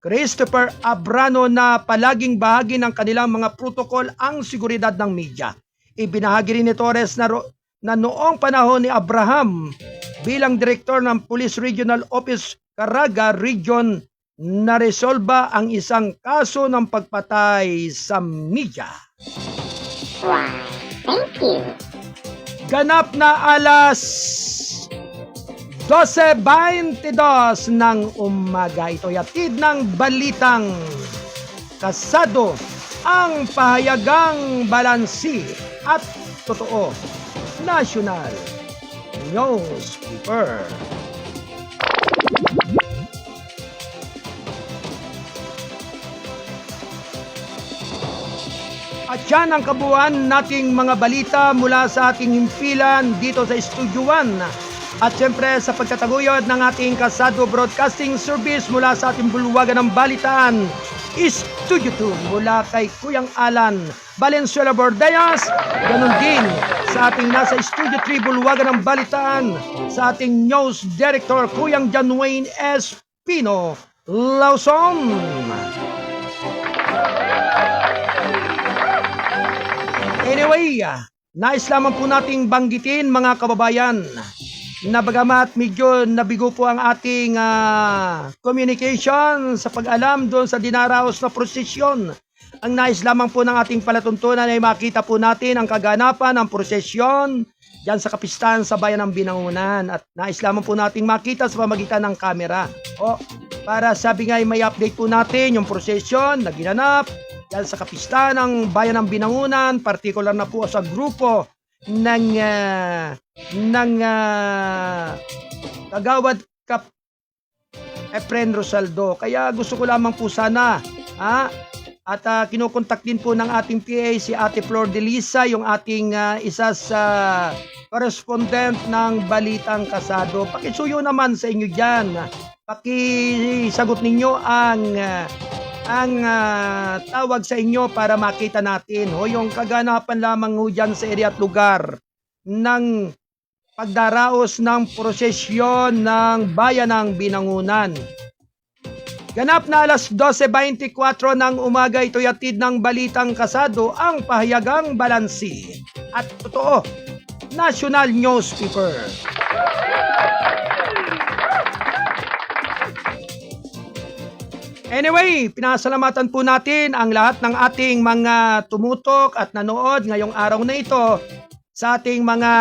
Christopher Abrano na palaging bahagi ng kanilang mga protocol ang seguridad ng media. Ibinahagi rin ni Torres na noong panahon ni Abraham bilang direktor ng Police Regional Office Caraga Region na resolba ang isang kaso ng pagpatay sa media. Wow, thank you. Ganap na alas 12:22 ng umaga. Ito'y hatid ng Balitang Kasado, ang pahayagang balansi at totoo national newspaper. At yan ang kabuuan nating mga balita mula sa ating himpilan dito sa Studio 1. At syempre sa pagtataguyod ng ating Kasado Broadcasting Service mula sa ating bulwagan ng balitaan, Studio 2 mula kay Kuyang Alan Valenzuela Bordeas. Ganon din sa ating nasa Studio 3 bulwagan ng balitaan sa ating News Director Kuyang John Wayne S. Pino Lawson. Anyway, nais lamang po nating banggitin mga kababayan na bagamat medyo nabigo po ang ating communication sa pag-alam doon sa dinaraos na prosesyon. Ang nais lamang po ng ating palatuntunan ay makita po natin ang kaganapan ng prosesyon dyan sa kapistahan sa bayan ng Binangunan. At nais lamang po nating makita sa pamagitan ng kamera. Para sabi nga ay may update po natin yung prosesyon na ginanap dahil sa kapistahan ng bayan ng Binangunan, partikular na po sa grupo ng Kagawad Kap Efren Rosaldo. Kaya gusto ko lamang po sana at kinukontak din po ng ating PA si Ate Flor de Lisa, yung ating isa sa correspondent ng Balitang Kasado. Pakisuyo naman sa inyo dyan. Pakisagot ninyo ang tawag sa inyo para makita natin yung kaganapan lamang dyan sa area at lugar ng pagdaraos ng prosesyon ng bayan ng Binangunan. Ganap na alas 12:24 ng umaga, ito'y atid ng Balitang Kasado, ang pahayagang balansi. At totoo, National Newspaper. Anyway, pinasalamatan po natin ang lahat ng ating mga tumutok at nanood ngayong araw na ito sa ating mga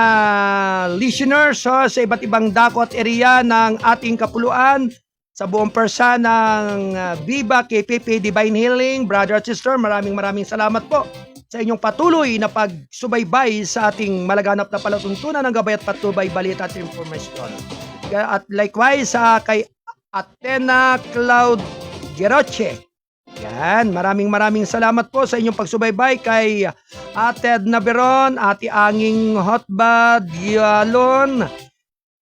listeners sa iba't ibang dako at area ng ating kapuluan, sa buong persa ng Viva KPP Divine Healing. Brother at sister, maraming salamat po sa inyong patuloy na pagsubaybay sa ating malaganap na palatuntunan ng gabay at patubay, balita at informasyon. At likewise kay Athena Cloud Geroche. Yan, maraming salamat po sa inyong pagsubaybay kay Ate Naberon, Ate Anging Hotbad Yalon,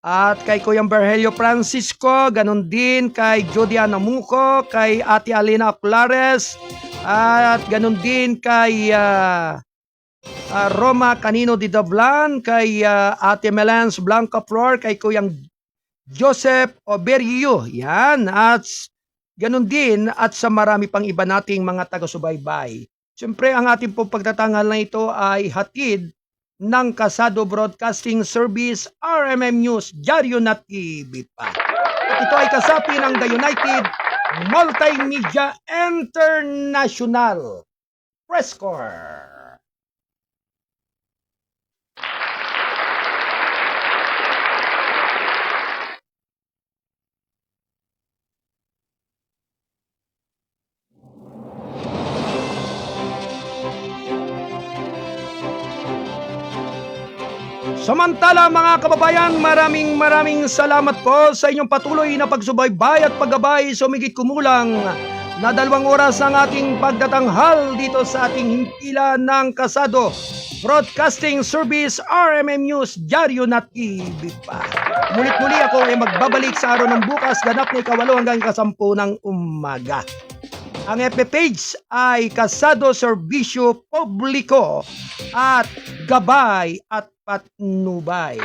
at kay Kuyang Berhelio Francisco, ganun din kay Judy Anamuco, kay Ate Alina Oclares, at ganun din kay Roma Canino de Doblan, kay Ate Melans Blanca Flor, kay Kuyang Joseph Oberio. Yan, at ganun din at sa marami pang iba nating mga taga-subaybay. Siyempre, ang ating pong pagtatanghal na ito ay hatid ng Kasado Broadcasting Service, RMM News, Diaryo na TV pa. At ito ay kasapi ng The United Multimedia International Press Corps. Samantala mga kababayan, maraming salamat po sa inyong patuloy na pagsubaybay at paggabay sa umigit kumulang na 2 oras ng ating pagtatanghal dito sa ating himpilan ng Kasado Broadcasting Service, RMM News, Diaryo na TV pa. Mulit-muli ako ay magbabalik sa araw ng bukas, ganap na 8 hanggang 10 ng umaga. Ang FB page ay Kasado Serbisyo Publiko at Gabay at Patnubay.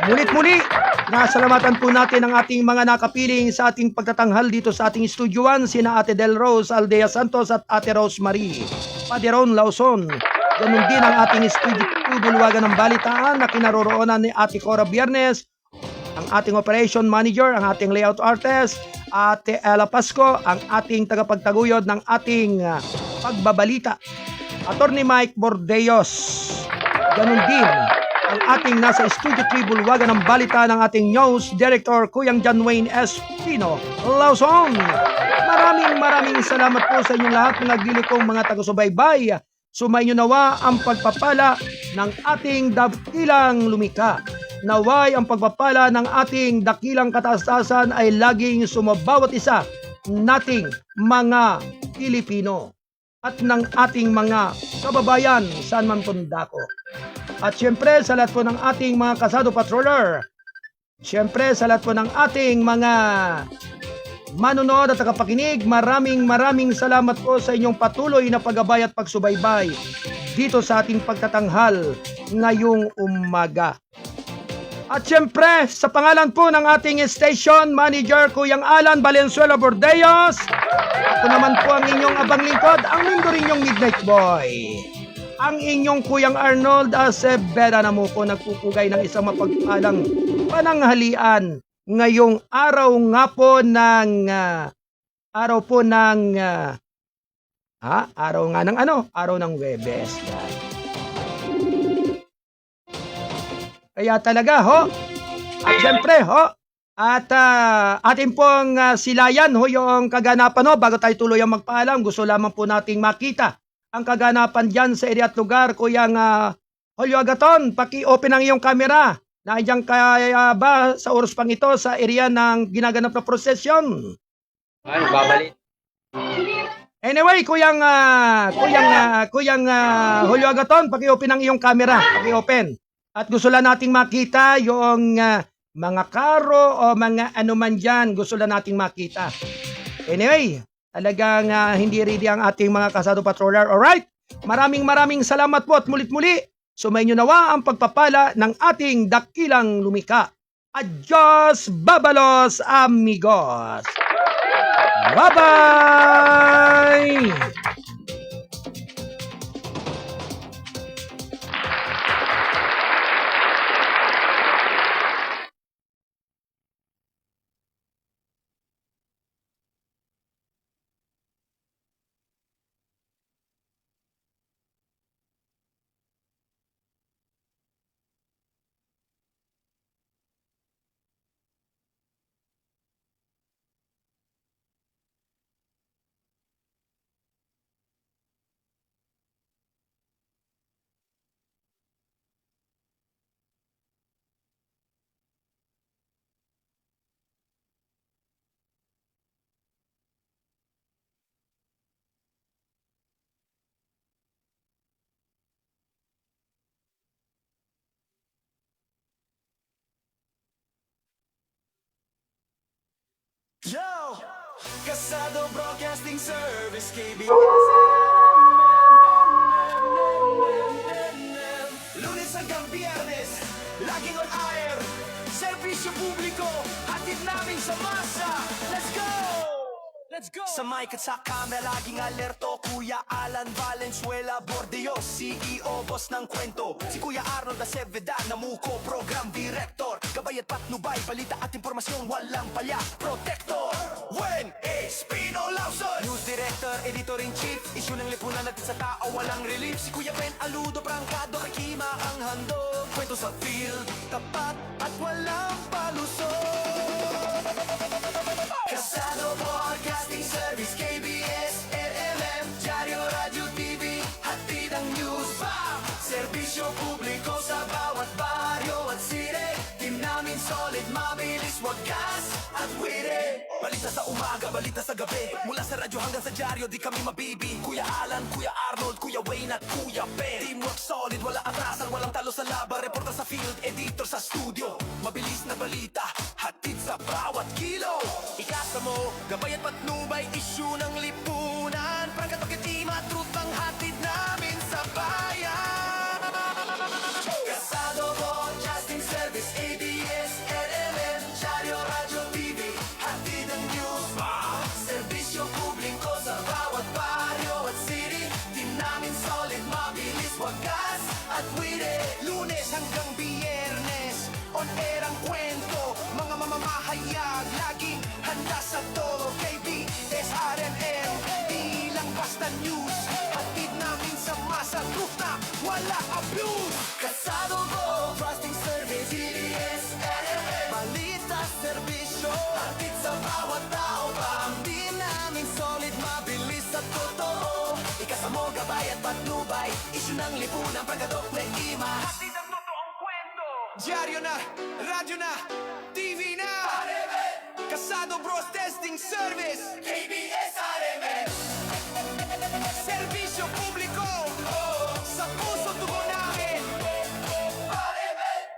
Mulit-muli, nasalamatan po natin ang ating mga nakapiling sa ating pagtatanghal dito sa ating studyuan, sina Ate Del Rose Aldea Santos at Ate Rosemary Paderon Lauson. Ganun din ang ating studio Bulwagan ng Balitaan na kinaroroonan ni Ate Cora Biernes, ang ating operation manager, ang ating layout artist, Ate Ella Pasco, ang ating tagapagtaguyod ng ating pagbabalita, Attorney Mike Bordeos. Ganun din ang ating nasa Studio 3 Bulwagan ng Balita ng ating news director, Kuyang John Wayne Espino Lawson. Maraming salamat po sa inyong lahat ng naglilikong mga taga-subaybay. Sumainyo nawa ang pagpapala ng ating dakilang lumika. Naway ang pagpapala ng ating dakilang kataastasan ay laging sumabawat isa nating mga Pilipino at ng ating mga kababayan saan man pundako. At syempre sa lahat po ng ating mga Kasado Patroller, syempre sa lahat po ng ating mga manonood at tagapakinig, maraming salamat po sa inyong patuloy na paggabay at pagsubaybay dito sa ating pagtatanghal ngayong umaga. At syempre, sa pangalan po ng ating station manager, Kuyang Alan Valenzuela Bordeos, ako naman po ang inyong abang lingkod, ang lindo rin yung Midnight Boy. Ang inyong Kuyang Arnold Acevera na mo po nagpupugay ng isang mapagpalang pananghalian ngayong araw nga po ng araw ng Webes. Kaya talaga at syempre at atin pong silayan yung kaganapan bago tayo tuluyang magpaalam. Gusto lamang po nating makita ang kaganapan dyan sa area at lugar. Kuyang Julio Agaton, paki-open ang iyong camera. Nandiyan kaya ba sa oras pang ito sa area ng ginaganap na prosesyon? Ay, babalik. Anyway, Kuyang Julio Agaton, paki-open ang iyong camera. Paki-open. At gusto lang nating makita yung mga karo o mga ano man dyan. Gusto lang nating makita. Anyway, talagang hindi ready ang ating mga Kasado Patroller. Alright? Maraming salamat po at mulit-muli. Sumainyo nawa ang pagpapala ng ating dakilang lumika. Adios, babalos, amigos! Bye-bye! Yo! Kasado Broadcasting Service, KBS. Lunes hanggang Biyernes, laging on air. Serbisyo publiko, hatid namin sa masa. Let's go! Let's go! Sa mic at sa camera, laging alerto. Kuya Alan Valenzuela Bordeos, CEO, boss ng kwento. Si Kuya Arnold Aceveda, namuko, program director. Gabay at patnubay, balita at impormasyon, walang palya. Protector, when Espino Lawson. News director, editor-in-chief. Issue ng lipunan at sa tao, walang relief. Si Kuya Ben Aludo, prangkado, kay Kima ang handog. Kwento sa field, tapat at walang palusot. Kasado Broadcasting Service, KBS, RMM, Diario, Radio, TV, hatid ang news. Bam! Serbisyo publiko sa bawat baryo at city. Team namin solid, mabilis, wagas at witty. Balita sa umaga, balita sa gabi. Mula sa radyo hanggang sa diaryo, di kami mabibi. Kuya Alan, Kuya Arnold, Kuya Wayne at Kuya Ben. Teamwork solid, wala atrasan, walang talo sa laban. Reporter sa field, editor sa studio. Mabilis na balita, hatid sa bawat kilo. Ikasa mo, gabay at patnubay, issue ng lipunan. Prangkat pagkitima, truth ang hatid namin sa bayan. Kasado Broadcasting Service, ABS, RMN, Diario, Radio, TV, hatid ang news. Serbisyo publiko sa bawat baryo at city. Team namin solid, mabilis, wagas at witty. Lunes hanggang Biyernes, on air ang kwento. Mga mamamahayag, laging handa sa toro. KBS, RMN, di lang basta news. Hatid namin sa masa, truth na wala abuse. Kasado Broadcasting Service, CBS, RMN, balita, serbisyo, hatid sa bawat tao. Pambin namin solid, mabilis at totoo. Ikasamo, gabay at patnubay, issue ng lipunan, pagkadok na ima. Hatid ang totoong kwento. Diaryo na, radyo na, TV na. Kasado Broadcasting Service, KBS, RMN. Serbisyo publiko, sa puso tubo namin. RMN.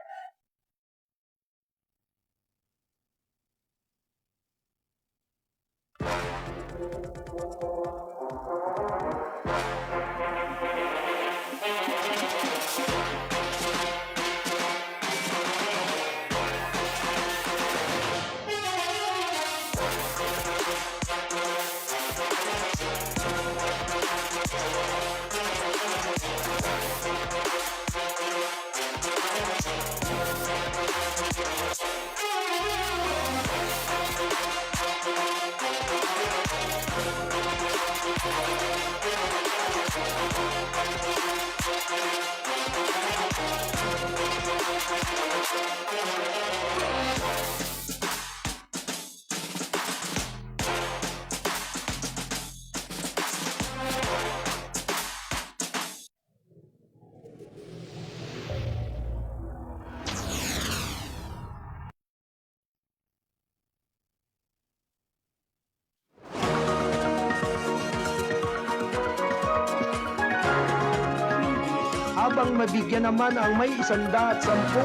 Habang mabigyan naman ang may 110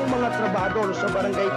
mga trabador sa barangay.